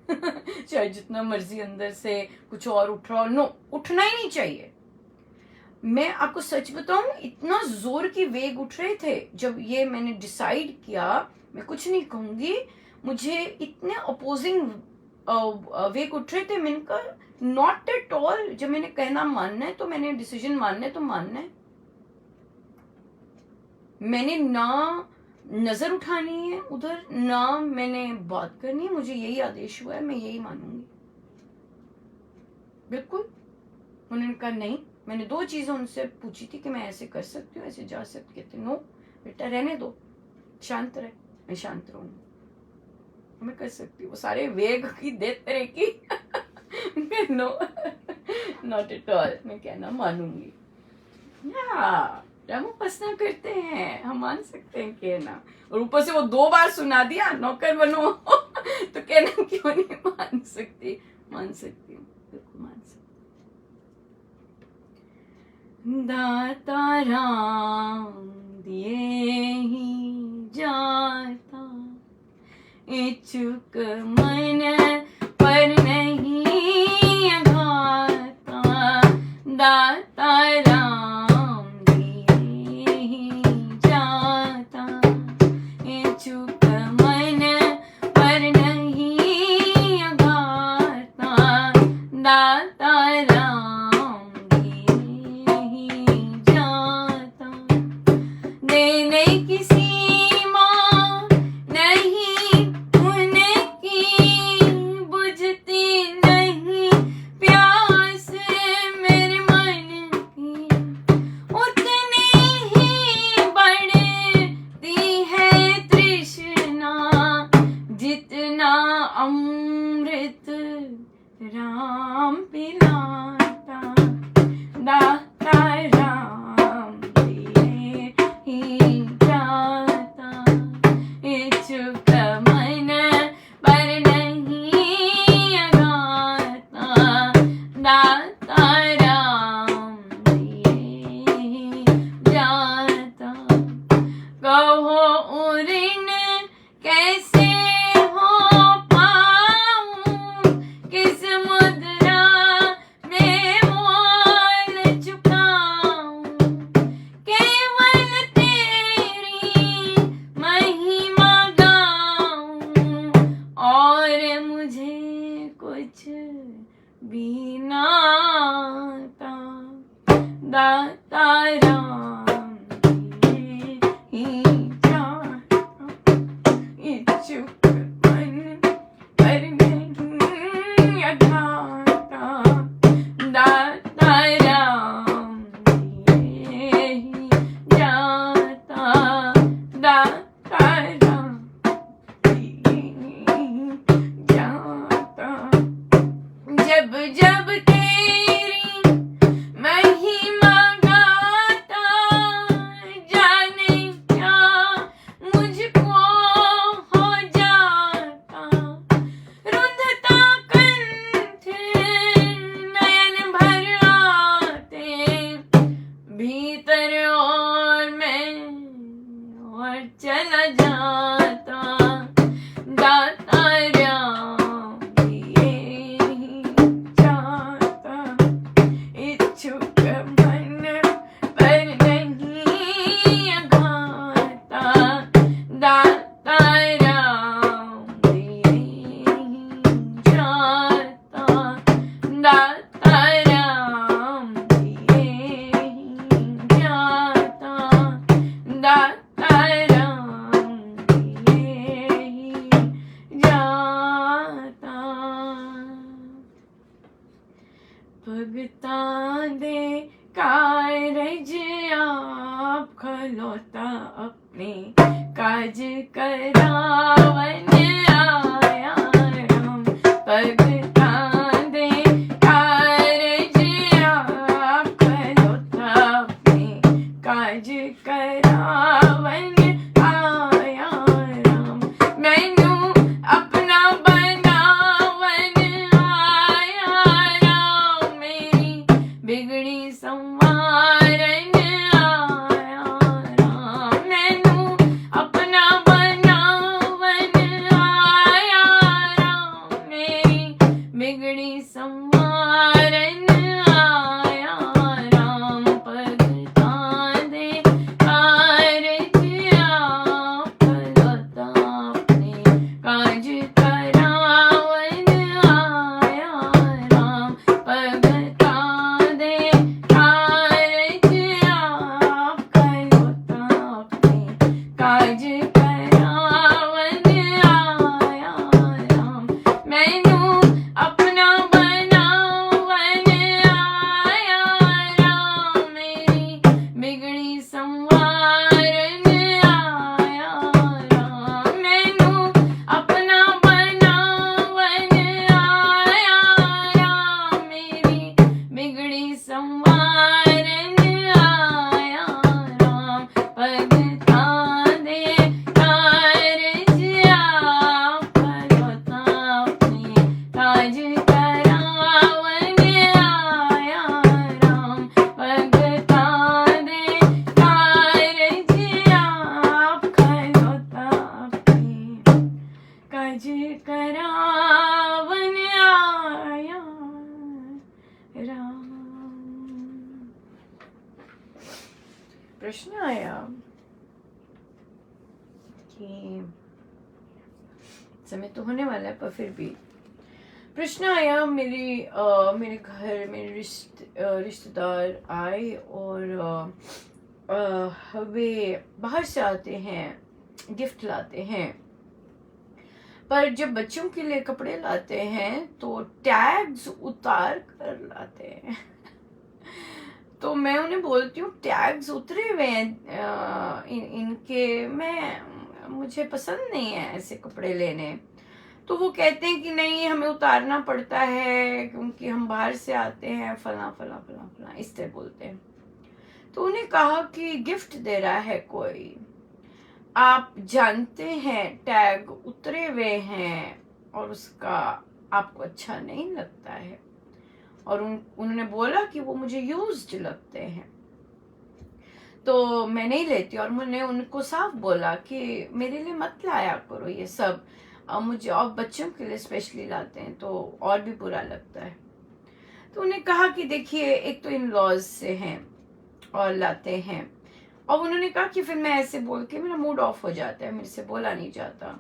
चाहे जितना मर्जी अंदर से कुछ और उठ रहा हो, नो, उठना ही नहीं चाहिए। मैं आपको सच बताऊं, इतना जोर की वेग उठ रहे थे जब ये मैंने डिसाइड किया, मैं कुछ नहीं कहूंगी, मुझे इतने अपोजिंग वेग उठ रहे थे, मैंने कहा नॉट एट ऑल। जब मैंने कहना मानना है तो मैंने डिसीजन मानना है तो मानना है। मैंने ना नजर उठानी है उधर, ना मैंने बात करनी है, मुझे यही आदेश हुआ है, मैं यही मानूंगी। बिल्कुल। उन्होंने कहा नहीं। मैंने 2 चीजें उनसे पूछी थी कि मैं ऐसे कर सकती हूँ, ऐसे जा सकती, कहते नो बेटा रहने दो, शांत रहे। मैं शांत रहूंगी, मैं कर सकती हूँ। वो सारे वेग की देख तरह की नो नॉट एट ऑल, मैं कहना मानूंगी। हम उपासना करते हैं, हम मान सकते हैं कहना। और ऊपर से वो 2 बार सुना दिया नौकर बनो तो कहना क्यों नहीं मान सकती? मान सकती हूँ, बिल्कुल मान सकती। दाता राम दिए ही जाता, इच्छुक मन पर नहीं अघाता। दाता राम दिए ही जाता, इच्छुक मन पर नहीं अघाता। दाता राम दिए ही जाता, देने की सीमा नहीं उनकी, बुझती नहीं प्यास मेरे मन की। उतनी ही बढ़ती है तृष्णा, जितना अमृत राम पिलाता। दाता राम दिए ही जाता, इच्छुक मन पर नहीं अघाता। दाता राम दिए ही जाता, कहो ऋण कैसे हो पाऊं, किस मुद्रा में मोल चुकाऊं। केवल तेरी महिमा गाऊं, और मुझे कुछ भी ना आता। दाता राम दिए ही जाता, इच्छुक मन पर नहीं अघाता। दाता राम दिए ही जाता, दाता राम दिए ही जाता। जब जब तेरी महिमा गाता, जाने क्या मुझको हो जाता। रुंधता कंठ नयन भर आते, भीतर और मैं और चला जाता। दाता राम दिए ही जाता, इच्छुक मन पर नहीं अघाता। दाता राम दिए ही जाता, दाता राम दिए ही जाता। दाता राम दिए ही जाता। भगता दे कारज आप खलोता, अपने काज करावन आया राम। भगता दे कारज आप खलोता, अपने काज करावन आया राम। मैनू अपना बनावन आया राम, मेरी बिगड़ी संवारन आया राम। मैनू अपना बनावन आया राम, मेरी बिगड़ी संवारन आया राम। भगता दे कारज आप खलोता, अपने काज करावन मुझे करावन आया राम। प्रश्न आया कि समय तो होने वाला है, पर फिर भी प्रश्न आया। मेरे घर मेरे रिश्तेदार आए और वे बाहर से आते हैं, गिफ्ट लाते हैं, पर जब बच्चों के लिए कपड़े लाते हैं तो टैग्स उतार कर लाते हैं। तो मैं उन्हें बोलती हूँ टैग्स उतरे हुए हैं इनके, मुझे पसंद नहीं है ऐसे कपड़े लेने। तो वो कहते हैं कि नहीं, हमें उतारना पड़ता है क्योंकि हम बाहर से आते हैं, फला फला फला फला, इस तरह बोलते हैं। तो उन्हें कहा कि गिफ्ट दे रहा है कोई, आप जानते हैं टैग उतरे हुए हैं और उसका आपको अच्छा नहीं लगता है, और उन्होंने बोला कि वो मुझे यूज्ड लगते हैं, तो मैं नहीं लेती। और मैंने उनको साफ बोला कि मेरे लिए मत लाया करो ये सब, मुझे और बच्चों के लिए स्पेशली लाते हैं तो और भी बुरा लगता है। तो उन्हें कहा कि देखिए, एक तो इन लॉज से हैं और लाते हैं, और उन्होंने कहा कि फिर मैं ऐसे बोल के मेरा मूड ऑफ हो जाता है, मेरे से बोला नहीं जाता।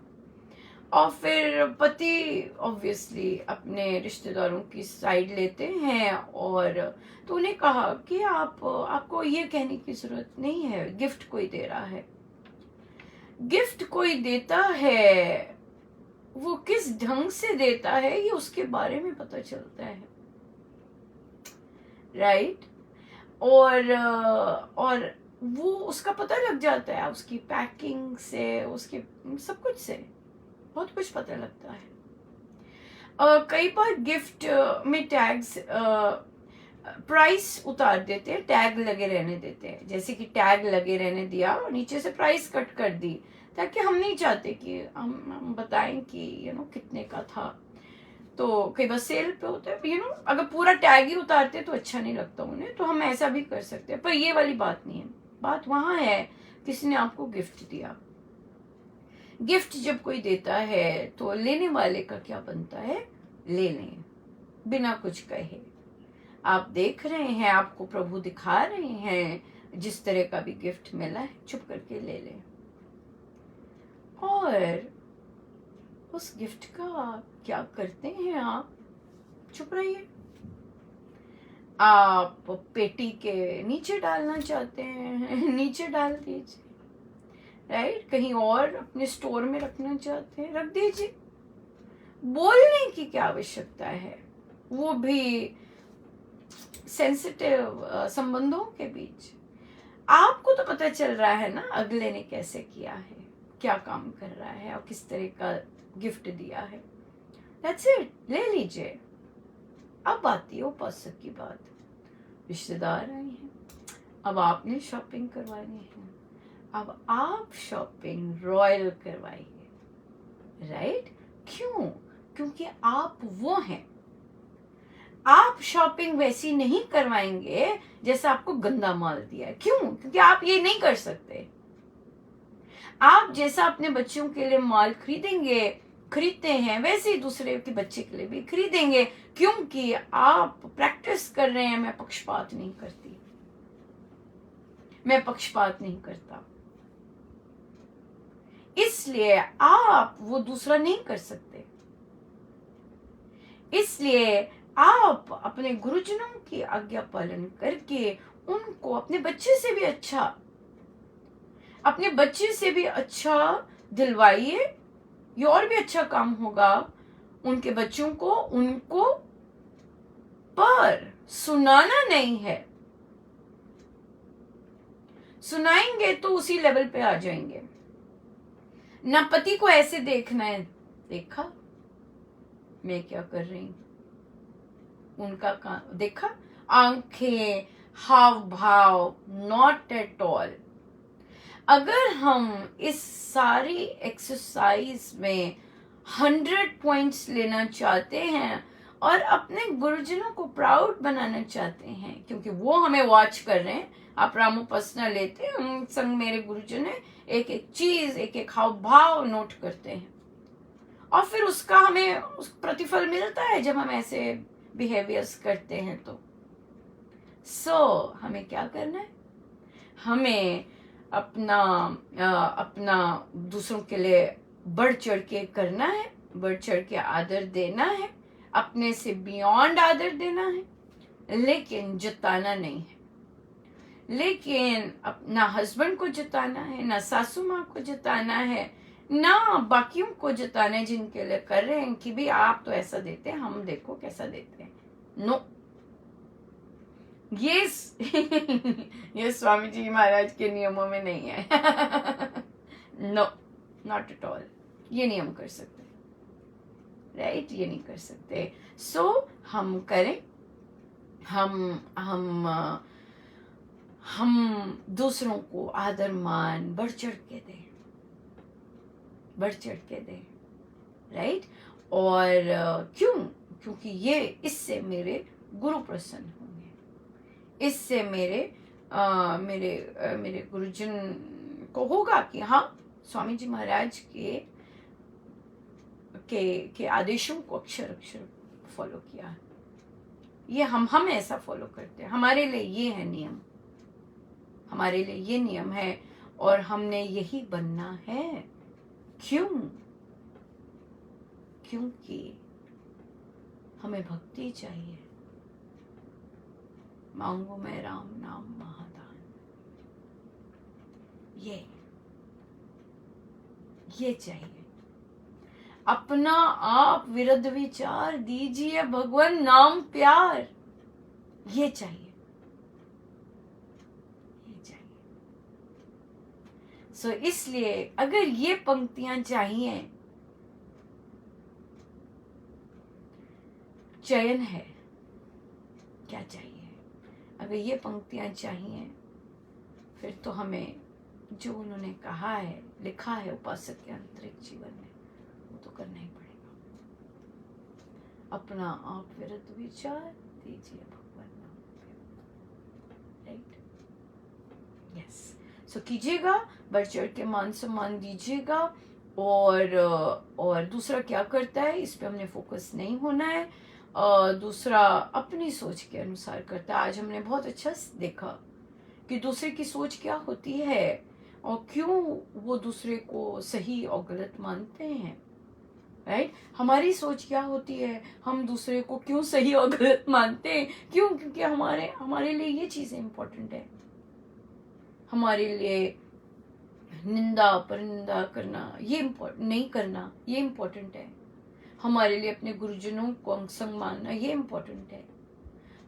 और फिर पति ऑब्वियसली अपने रिश्तेदारों की साइड लेते हैं, और तो उन्हें कहा कि आपको ये कहने की जरूरत नहीं है, गिफ्ट कोई दे रहा है। गिफ्ट कोई देता है, वो किस ढंग से देता है ये उसके बारे में पता चलता है, राइट? और वो उसका पता लग जाता है, उसकी पैकिंग से, उसके सब कुछ से बहुत कुछ पता लगता है। कई बार गिफ्ट में टैग्स प्राइस उतार देते हैं, टैग लगे रहने देते हैं। जैसे कि टैग लगे रहने दिया और नीचे से प्राइस कट कर दी, ताकि हम नहीं चाहते कि हम बताएं कि कितने का था। तो कई बार सेल पे होता है, अगर पूरा टैग ही उतारते तो अच्छा नहीं लगता उन्हें, तो हम ऐसा भी कर सकते हैं। पर ये वाली बात नहीं है, बात वहां है किसी ने आपको गिफ्ट दिया। गिफ्ट जब कोई देता है तो लेने वाले का क्या बनता है, ले लें बिना कुछ कहे। आप देख रहे हैं, आपको प्रभु दिखा रहे हैं, जिस तरह का भी गिफ्ट मिला है चुप करके ले लें, और उस गिफ्ट का क्या करते हैं आप, चुप रहिए। आप पेटी के नीचे डालना चाहते हैं, नीचे डाल दीजिए, राइट? कहीं और अपने स्टोर में रखना चाहते हैं, रख दीजिए। बोलने की क्या आवश्यकता है, वो भी सेंसिटिव संबंधों के बीच। आपको तो पता चल रहा है ना अगले ने कैसे किया है, क्या काम कर रहा है और किस तरह का गिफ्ट दिया है। That's it, ले लीजिए। अब आती है उपासक की बात। रिश्तेदार आए हैं, अब आपने शॉपिंग करवानी है, अब आप शॉपिंग रॉयल करवाइए, राइट? क्यों? क्योंकि आप वो हैं। आप शॉपिंग वैसी नहीं करवाएंगे जैसा आपको गंदा माल दिया है। क्यों? क्योंकि आप ये नहीं कर सकते। आप जैसा अपने बच्चों के लिए माल खरीदते हैं, वैसे ही दूसरे के बच्चे के लिए भी खरीदेंगे, क्योंकि आप प्रैक्टिस कर रहे हैं। मैं पक्षपात नहीं करती, मैं पक्षपात नहीं करता, इसलिए आप वो दूसरा नहीं कर सकते। इसलिए आप अपने गुरुजनों की आज्ञा पालन करके उनको अपने बच्चे से भी अच्छा दिलवाइए। ये और भी अच्छा काम होगा उनके बच्चों को, उनको, पर सुनाना नहीं है। सुनाएंगे तो उसी लेवल पे आ जाएंगे ना। पति को ऐसे देखना है, देखा मैं क्या कर रही हूं, उनका काम देखा, आंखें, हाव भाव, नॉट एट ऑल। अगर हम इस सारी एक्सरसाइज में 100 पॉइंट्स लेना चाहते हैं और अपने गुरुजनों को प्राउड बनाना चाहते हैं, क्योंकि वो हमें वॉच कर रहे हैं। आप रामोपासना लेते हैं, हम संग मेरे गुरुजन है, एक एक चीज, एक एक हाव भाव नोट करते हैं, और फिर उसका हमें उस प्रतिफल मिलता है जब हम ऐसे बिहेवियर्स करते हैं। तो हमें क्या करना है? हमें अपना दूसरों के लिए बढ़ चढ़ के करना है, बढ़ चढ़ के आदर देना है, अपने से बियॉन्ड आदर देना है, लेकिन जताना नहीं है। लेकिन ना हस्बैंड को जताना है, ना सासू माँ को जताना है, ना बाकियों को जताना है जिनके लिए कर रहे हैं कि भी आप तो ऐसा देते हैं, हम देखो कैसा देते हैं। नो, ये स्वामी जी महाराज के नियमों में नहीं है। No, not at all. ये नहीं हम कर सकते, राइट? ये नहीं कर सकते। हम करें, हम दूसरों को आदर मान बढ़ चढ़ के दें, बढ़ चढ़ के दें, राइट? और क्योंकि ये इससे मेरे गुरु प्रसन्न होंगे, इससे मेरे गुरुजन को होगा कि हाँ, स्वामी जी महाराज के आदेशों को अक्षर अक्षर फॉलो किया। ये हम ऐसा फॉलो करते हैं, हमारे लिए ये है नियम, हमारे लिए ये नियम है और हमने यही बनना है। क्योंकि हमें भक्ति चाहिए। मांगो मैं राम नाम महादान, ये चाहिए। अपना आप विरुद्ध विचार दीजिए भगवान नाम प्यार, ये चाहिए। इसलिए अगर ये पंक्तियां चाहिए, चयन है, क्या चाहिए? अगर ये पंक्तियां चाहिए, फिर तो हमें जो उन्होंने कहा है, लिखा है उपासक के आंतरिक जीवन में, वो तो करना ही पड़ेगा। अपना आप विरुद्ध विचार दीजिए भगवान नाम, राइट? यस। कीजिएगा, बढ़ चढ़ के मान सम्मान दीजिएगा। और दूसरा क्या करता है, इस पे हमने फोकस नहीं होना है। दूसरा अपनी सोच के अनुसार करता है। आज हमने बहुत अच्छा देखा कि दूसरे की सोच क्या होती है और क्यों वो दूसरे को सही और गलत मानते हैं, राइट? हमारी सोच क्या होती है, हम दूसरे को क्यों सही और गलत मानते हैं? क्योंकि हमारे लिए ये चीजें इंपॉर्टेंट है। हमारे लिए निंदा परनिंदा करना ये नहीं करना, ये इम्पोर्टेंट है। हमारे लिए अपने गुरुजनों को अंगसंग मानना, ये इम्पोर्टेंट है।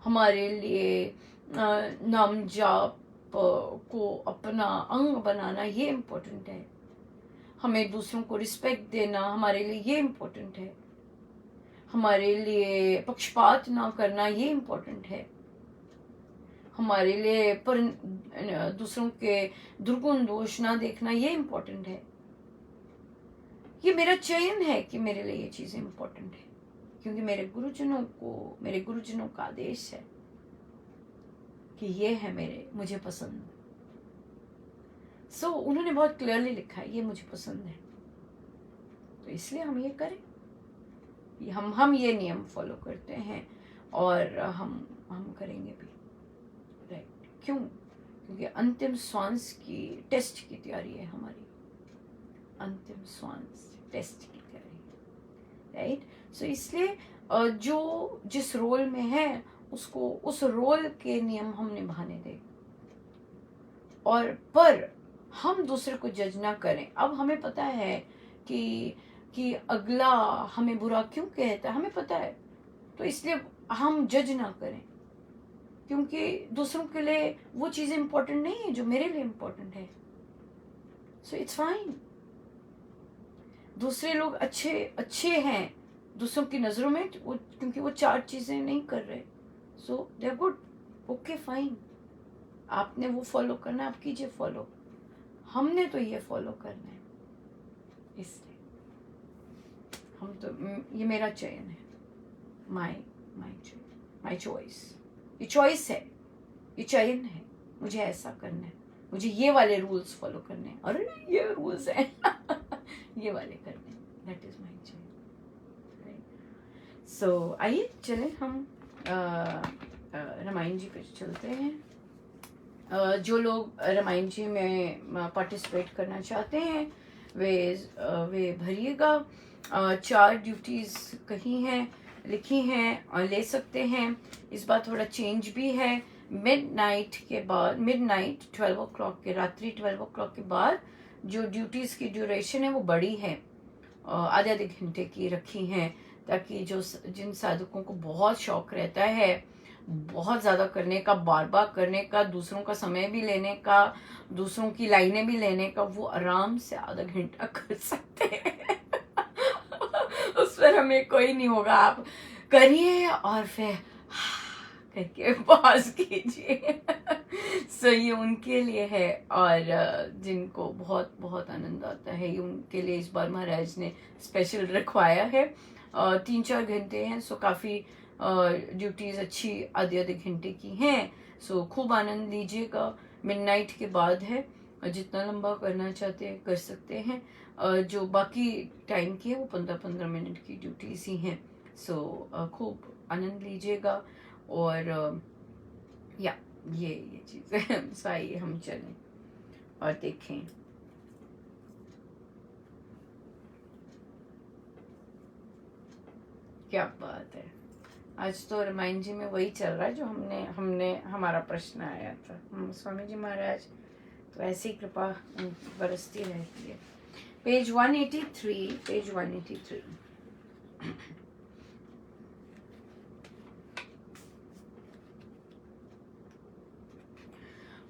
हमारे लिए नाम जाप को अपना अंग बनाना, ये इम्पोर्टेंट है। हमें दूसरों को रिस्पेक्ट देना, हमारे लिए ये इम्पोर्टेंट है। हमारे लिए पक्षपात ना करना, ये इम्पोर्टेंट है। हमारे लिए दूसरों के दुर्गुण दोष ना देखना, ये इम्पोर्टेंट है। ये मेरा चयन है कि मेरे लिए ये चीजें इम्पोर्टेंट है, क्योंकि मेरे गुरुजनों का आदेश है कि ये है मुझे पसंद। उन्होंने बहुत क्लियरली लिखा है, ये मुझे पसंद है, तो इसलिए हम ये करें। हम ये नियम फॉलो करते हैं और हम करेंगे भी, राइट? क्योंकि अंतिम श्वास की टेस्ट की तैयारी है हमारी, अंतिम श्वास टेस्ट की तैयारी, राइट? इसलिए जो जिस रोल में है उसको उस रोल के नियम हम निभाने दें, और पर हम दूसरे को जज ना करें। अब हमें पता है कि अगला हमें बुरा क्यों कहता है, हमें पता है, तो इसलिए हम जज ना करें, क्योंकि दूसरों के लिए वो चीजें इंपॉर्टेंट नहीं है जो मेरे लिए इंपॉर्टेंट है। It's fine. दूसरे लोग अच्छे हैं दूसरों की नजरों में, क्योंकि वो 4 चीजें नहीं कर रहे, they are good, okay, fine. आपने वो फॉलो करना है, आप कीजिए फॉलो, हमने तो ये फॉलो करना है। इसलिए ये मेरा चयन है, माई चॉइस। ये चॉइस है, ये चयन है, मुझे ऐसा करना है, मुझे ये वाले रूल्स फॉलो करने हैं, अरे ये रूल्स हैं ये वाले करने, दैट इज माई चॉइस। सो आइए चलें हम रामायण जी पे चलते हैं। जो लोग रामायण जी में पार्टिसिपेट करना चाहते हैं वे भरिएगा। 4 ड्यूटीज़ कहीं हैं, लिखी हैं और ले सकते हैं। इस बार थोड़ा चेंज भी है। मिडनाइट के बाद, मिडनाइट 12 o'clock के, रात्रि 12 o'clock के बाद जो ड्यूटीज़ की ड्यूरेशन है वो बड़ी है, आधे आधे घंटे की रखी हैं, ताकि जिन साधकों को बहुत शौक रहता है बहुत ज़्यादा करने का, बार बार करने का, दूसरों का समय भी लेने का, दूसरों की लाइनें भी लेने का, वो आराम से आधा घंटा कर सकते हैं। उस पर हमें कोई नहीं होगा। आप करिए और फिर करके पॉज कीजिए। सो ये उनके लिए है, और जिनको बहुत बहुत आनंद आता है, ये उनके लिए इस बार महाराज ने स्पेशल रखवाया है। 3-4 घंटे हैं, सो काफ़ी ड्यूटीज़ अच्छी आधे आधे घंटे की हैं। सो खूब आनंद लीजिएगा। मिडनाइट के बाद है, जितना लंबा करना चाहते हैं कर सकते हैं। जो बाकी टाइम की है वो 15-15 मिनट की ड्यूटीज़ ही हैं। सो खूब आनंद लीजिएगा। और या ये चीज़ है। सो आइए हम चलें और देखें। क्या बात है, आज तो रामायण जी में वही चल रहा है जो हमने हमारा प्रश्न आया था। स्वामी जी महाराज तो ऐसी कृपा बरसती रहती है। Page 183, page 183।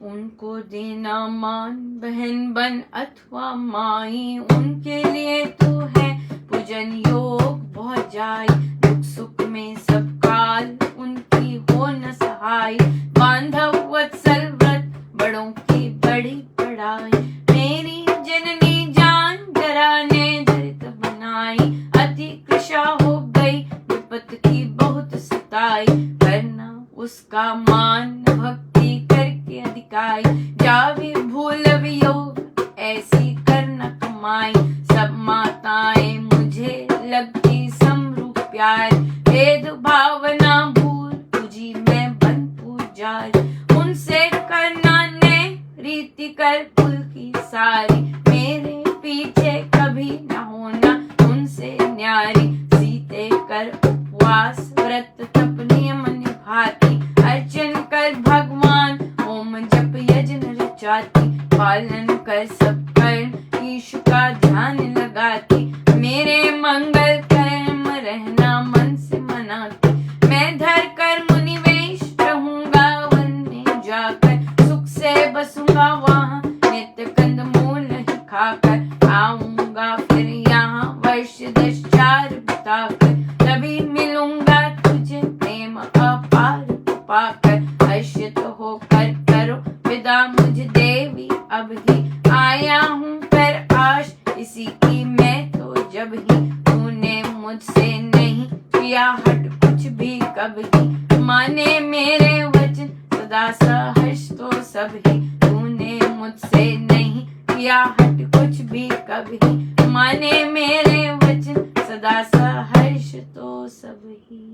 उनको देना मान बहन बन अथवा माई, उनके लिए तो है पूजन योग बहुत जाय। दुख सुख में सब काल उनकी हो न सहाय, बांधव वत्सल व्रत बड़ों की बड़ी बड़ाई। मेरी जननी जान डराने धृत बनाई, अति कृशा हो गई विपत की बहुत सताई। करना उसका मान भक्ति करके अधिकाई, जावे भूल वियोग ऐसी करना कमाई। सब माताएं मुझे लगती समरूप प्यार, भेद भावना भूल तुझी मैं बन पूजारी। उनसे करना ने रीति कर कुल की सारी, मेरे पीछे कभी न होना उनसे न्यारी। सीते कर उपवास व्रत तप नियम निभाती, अर्चन कर भगवान ओम जप यज्ञ रचाती। पालन कर सब कर्म ईश का ध्यान लगाती, मेरे मंगल कर्म रहना मन से मनाती। मैं धर कर मुनिवेश रहूंगा वन में जाकर, सुख से बसूंगा वहाँ नित्य कंद मूल ही खाकर। आऊंगा फिर यहाँ वर्ष 10-4 बिताकर, तभी मिलूंगा तुझे प्रेम अपार पाकर। हर्षित होकर करो विदा मुझे देवी, अब ही आया हूँ पर आश इसी की मैं तो जब ही। तूने मुझसे नहीं किया हट कुछ भी कभी, माने मेरे वचन सदा सहर्ष तो सब ही। तूने मुझसे नहीं किया हट कुछ भी कभी, माने मेरे वचन सदा सहर्ष तो सब ही।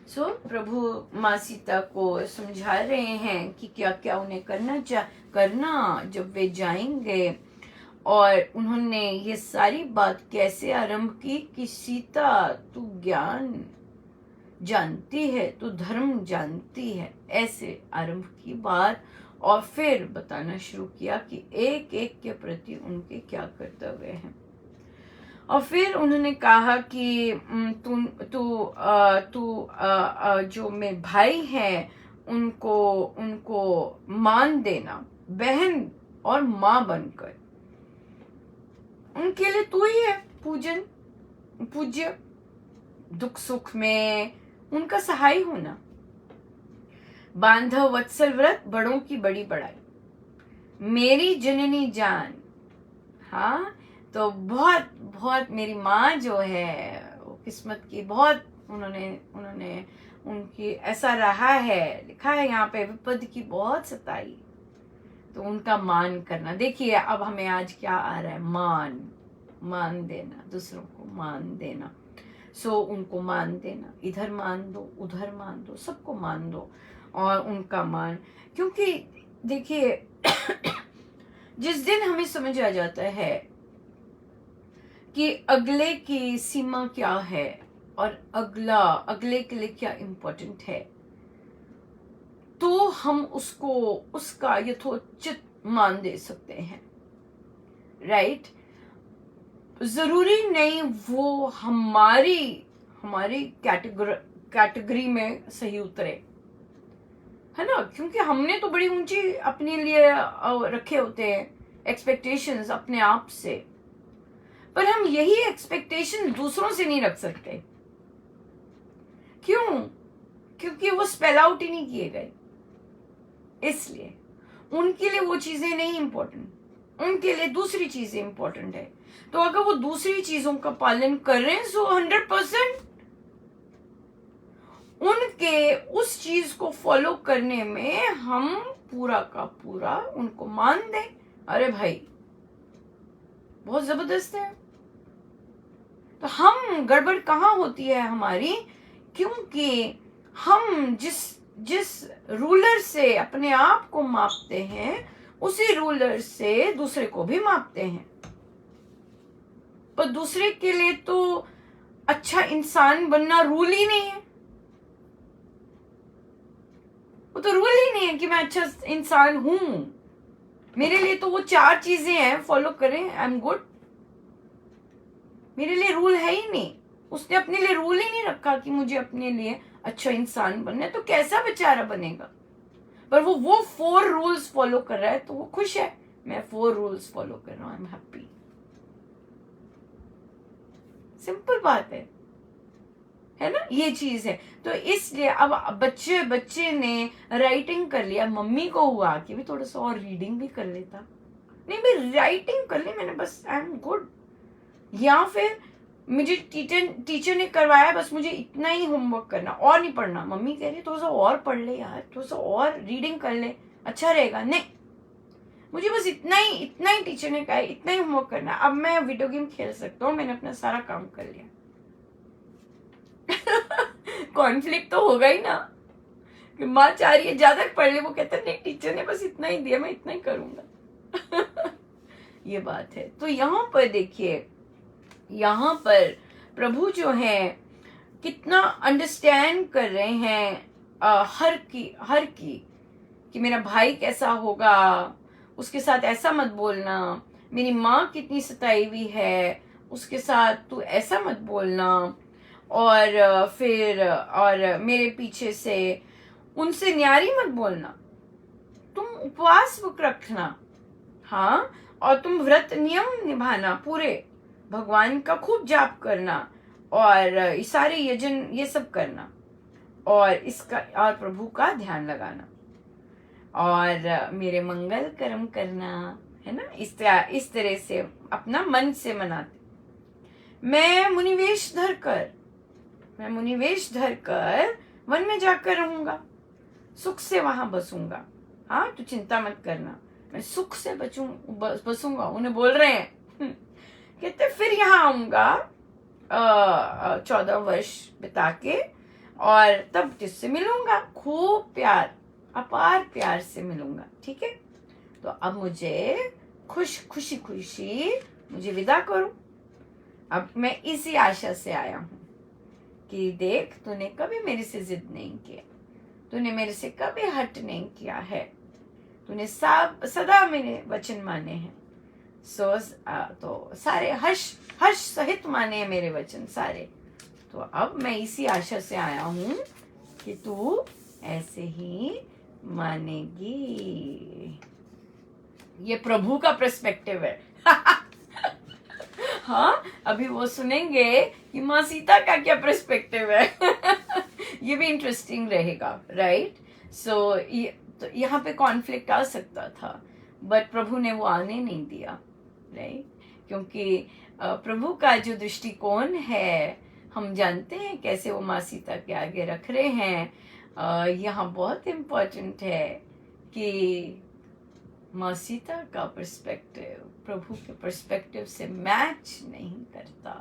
सो प्रभु माँ सीता को समझा रहे हैं कि क्या क्या उन्हें करना जब वे जाएंगे। और उन्होंने ये सारी बात कैसे आरंभ की कि सीता तू ज्ञान जानती है, तू धर्म जानती है, ऐसे आरंभ की बात। और फिर बताना शुरू किया कि एक एक के प्रति उनके क्या कर्तव्य हैं। और फिर उन्होंने कहा कि तू जो मेरे भाई हैं उनको मान देना, बहन और माँ बनकर। उनके लिए तू ही है पूज्य, दुख सुख में उनका सहाय होना। बांधव वत्सल व्रत बड़ों की बड़ी बड़ाई, मेरी जननी जान। हाँ, तो बहुत बहुत मेरी माँ जो है वो किस्मत की बहुत, उन्होंने उनकी ऐसा रहा है, लिखा है यहाँ पे विपद की बहुत सताई, तो उनका मान करना। देखिए अब हमें आज क्या आ रहा है, मान देना, दूसरों को मान देना। सो उनको मान देना, इधर मान दो, उधर मान दो, सबको मान दो और उनका मान, क्योंकि देखिए जिस दिन हमें समझ आ जाता है कि अगले की सीमा क्या है और अगले के लिए क्या इम्पोर्टेंट है, तो हम उसको उसका यथोचित मान दे सकते हैं, राइट। जरूरी नहीं वो हमारी कैटेगरी में सही उतरे, है ना, क्योंकि हमने तो बड़ी ऊंची अपने लिए रखे होते हैं एक्सपेक्टेशंस अपने आप से, पर हम यही एक्सपेक्टेशन दूसरों से नहीं रख सकते। क्यों? क्योंकि वो स्पेल आउट ही नहीं किए गए, इसलिए उनके लिए वो चीजें नहीं इंपॉर्टेंट, उनके लिए दूसरी चीजें इंपॉर्टेंट है। तो अगर वो दूसरी चीजों का पालन कर रहे हैं, सो 100% उनके उस चीज को फॉलो करने में हम पूरा का पूरा उनको मान दें। अरे भाई बहुत जबरदस्त है। तो हम गड़बड़ कहाँ होती है हमारी, क्योंकि हम जिस रूलर से अपने आप को मापते हैं, उसी रूलर से दूसरे को भी मापते हैं। पर दूसरे के लिए तो अच्छा इंसान बनना रूल ही नहीं है, वो तो रूल ही नहीं है कि मैं अच्छा इंसान हूं। मेरे लिए तो वो 4 चीजें हैं, फॉलो करें, आई एम गुड। मेरे लिए रूल है ही नहीं, उसने अपने लिए रूल ही नहीं रखा कि मुझे अपने लिए अच्छा इंसान बनना है, तो कैसा बेचारा बनेगा। पर वो 4 रूल्स फॉलो कर रहा है तो वो खुश है, मैं 4 रूल्स फॉलो कर रहा हूं, आई एम हैप्पी। सिंपल बात है ना, ये चीज है। तो इसलिए अब बच्चे ने राइटिंग कर लिया, मम्मी को हुआ कि भी थोड़ा सा और रीडिंग भी कर लेता, नहीं मैं राइटिंग कर ली मैंने, बस आई एम गुड। या फिर मुझे टीचर ने करवाया, बस मुझे इतना ही होमवर्क करना और नहीं पढ़ना। मम्मी कह रही थोड़ा सा और पढ़ ले यार, थोड़ा सा और रीडिंग कर ले, अच्छा रहेगा। नहीं, मुझे बस इतना ही टीचर ने कहा, इतना ही होमवर्क करना, अब मैं वीडियो गेम खेल सकता हूँ, मैंने अपना सारा काम कर लिया। कॉन्फ्लिक्ट तो होगा ही ना कि माँ चाह रही है ज्यादा पढ़ ले, वो कहता नहीं टीचर ने बस इतना ही दिया, मैं इतना ही करूंगा। ये बात है। तो यहाँ पर देखिए, यहाँ पर प्रभु जो है कितना अंडरस्टैंड कर रहे हैं हर की कि मेरा भाई कैसा होगा, उसके साथ ऐसा मत बोलना, मेरी माँ कितनी सताई हुई है, उसके साथ तू ऐसा मत बोलना, और फिर और मेरे पीछे से उनसे न्यारी मत बोलना, तुम उपवास रखना, हाँ, और तुम व्रत नियम निभाना पूरे, भगवान का खूब जाप करना, और सारे यजन ये सब करना, और इसका और प्रभु का ध्यान लगाना, और मेरे मंगल कर्म करना, है ना। इस तरह से अपना मन से मनाते। मैं मुनिवेश धरकर वन में जाकर रहूंगा, सुख से वहां बसूंगा। हाँ, तो चिंता मत करना, मैं सुख से बसूंगा। उन्हें बोल रहे हैं कहते फिर यहाँ आऊंगा 14 वर्ष बिता के, और तब तुझसे मिलूंगा, खूब प्यार, अपार प्यार से मिलूंगा, ठीक है। तो अब मुझे खुशी मुझे विदा करो। अब मैं इसी आशा से आया हूं कि देख, तूने कभी मेरे से जिद नहीं किया, तूने मेरे से कभी हट नहीं किया है, तूने सदा मेरे वचन माने हैं। तो सारे हर्ष सहित माने हैं मेरे वचन सारे। तो अब मैं इसी आशा से आया हूं कि तू ऐसे ही मानेगी। ये प्रभु का पर्सपेक्टिव है। हाँ, अभी वो सुनेंगे कि माँ सीता का क्या पर्सपेक्टिव है। ये भी इंटरेस्टिंग रहेगा, राइट। सो तो यहाँ पे कॉन्फ्लिक्ट आ सकता था, बट प्रभु ने वो आने नहीं दिया, राइट। क्योंकि प्रभु का जो दृष्टिकोण है, हम जानते हैं कैसे वो माँ सीता के आगे रख रहे हैं। यहाँ बहुत इम्पोर्टेंट है कि माँ सीता का पर्सपेक्टिव प्रभु के पर्सपेक्टिव से मैच नहीं करता,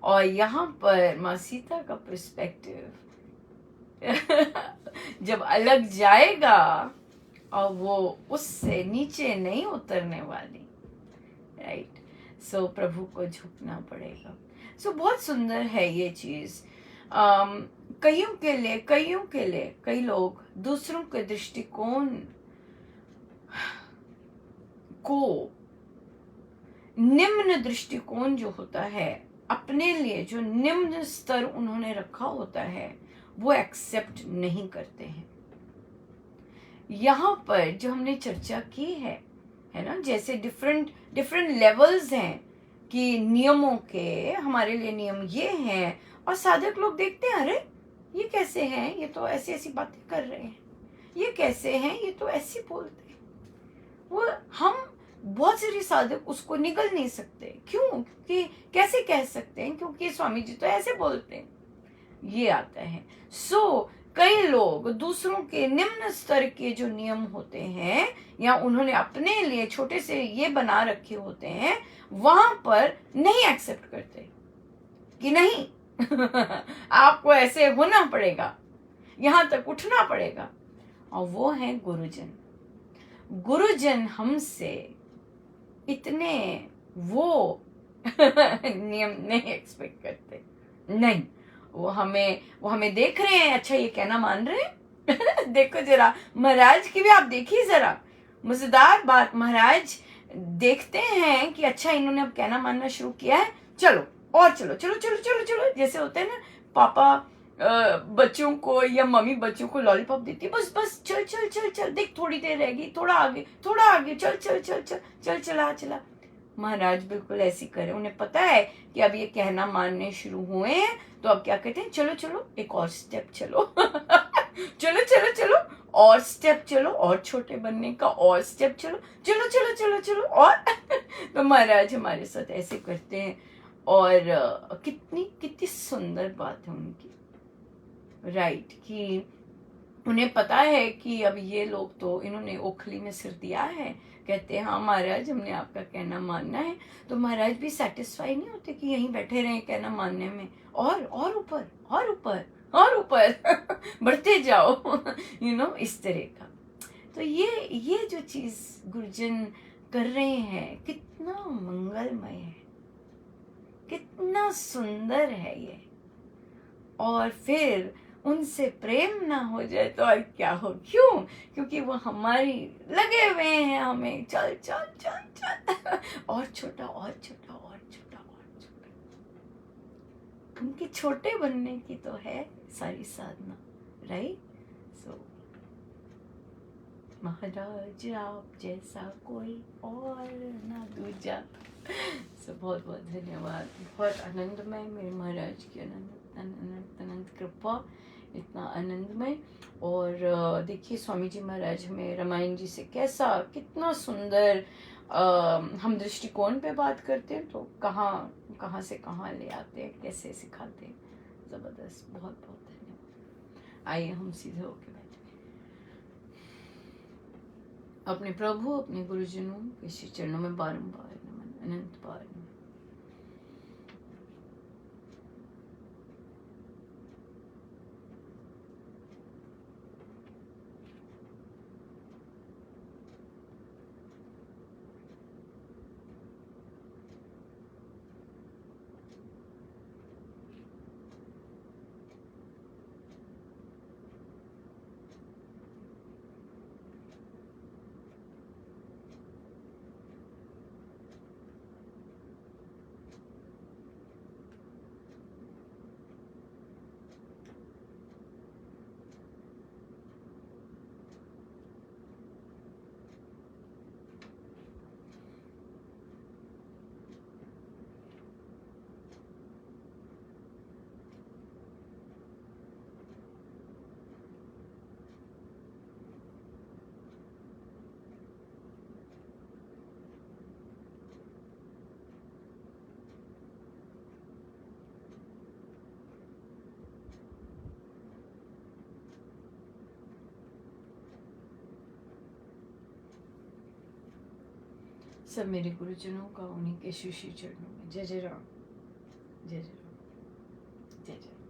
और यहाँ पर माँ सीता का पर्सपेक्टिव जब अलग जाएगा और वो उससे नीचे नहीं उतरने वाली, राइट। सो प्रभु को झुकना पड़ेगा। सो बहुत सुंदर है ये चीज। कईयों के लिए कई लोग दूसरों के दृष्टिकोण को, निम्न दृष्टिकोण जो होता है, अपने लिए जो निम्न स्तर उन्होंने रखा होता है, वो एक्सेप्ट नहीं करते हैं। यहाँ पर जो हमने चर्चा की है ना, जैसे डिफरेंट लेवल्स हैं कि नियमों के, हमारे लिए नियम ये हैं, और साधक लोग देखते हैं, अरे ये कैसे हैं, ये तो ऐसी ऐसी बातें कर रहे हैं, ये कैसे हैं, ये तो ऐसी बोलते हैं। वो हम बहुत सारे साधक उसको निगल नहीं सकते। क्यों? क्योंकि कैसे कह सकते हैं, क्योंकि स्वामी जी तो ऐसे बोलते हैं, ये आता है। कई लोग दूसरों के निम्न स्तर के जो नियम होते हैं, या उन्होंने अपने लिए छोटे से ये बना रखे होते हैं, वहां पर नहीं एक्सेप्ट करते कि नहीं आपको ऐसे होना पड़ेगा, यहां तक उठना पड़ेगा। और वो है गुरुजन। गुरुजन हमसे इतने वो नियम नहीं एक्सपेक्ट करते, नहीं। वो हमें देख रहे हैं, अच्छा ये कहना मान रहे हैं देखो जरा, महाराज की भी आप देखिए जरा, मजेदार बात, महाराज देखते हैं कि अच्छा इन्होंने अब कहना मानना शुरू किया है, चलो और चलो चलो चलो चलो चलो, जैसे होते हैं ना पापा बच्चों को या मम्मी बच्चों को लॉलीपॉप देती है, बस बस चल चल चल चल, देख थोड़ी देर रहेगी, थोड़ा आगे चल चल चल चल चल, चला चला। महाराज बिल्कुल ऐसी करे, उन्हें पता है कि अब ये कहना मानने शुरू हुए हैं, तो अब क्या कहते हैं, चलो चलो एक और स्टेप चलो चलो चलो चलो और स्टेप चलो, और छोटे बनने का और स्टेप चलो, चलो चलो चलो चलो और तो महाराज हमारे साथ ऐसे करते हैं। और कितनी कितनी सुंदर बात है उनकी, राइट, कि उन्हें पता है कि अब ये लोग तो, इन्होंने ओखली में सिर दिया है, कहते हैं हाँ महाराज हमने आपका कहना मानना है। तो महाराज भी सेटिस्फाई नहीं होते कि यहीं बैठे रहे कहना मानने में, और ऊपर और ऊपर और ऊपर बढ़ते जाओ इस तरह का। तो ये जो चीज गुरुजन कर रहे हैं, कितना मंगलमय है, कितना सुंदर है ये। और फिर उनसे प्रेम ना हो जाए तो और क्या हो, क्यों? क्योंकि वो हमारी लगे हुए हैं, हमें चल चल चल चल और छोटा और छोटा और छोटा और छोटा। उनके छोटे बनने की तो है सारी साधना, राइट। सो महाराज आप जैसा कोई और ना दूजा। सो बहुत बहुत धन्यवाद, बहुत आनंदमय मेरे महाराज की अनंत कृपा, इतना आनंदमय। और देखिए स्वामी जी महाराज हमें रामायण जी से कैसा, कितना सुंदर हम दृष्टिकोण पे बात करते हैं, तो कहाँ से कहाँ ले आते हैं, कैसे सिखाते हैं, जबरदस्त। बहुत बहुत धन्यवाद। आइए हम सीधे होके बैठे, अपने प्रभु अपने गुरुजनों के श्री चरणों में बारंबार नमन, अनंत बार नमन। सब मेरे गुरुजनों का, उन्हीं के शिष्य चरणों में। जय जय राम, जय जय राम, जय जय।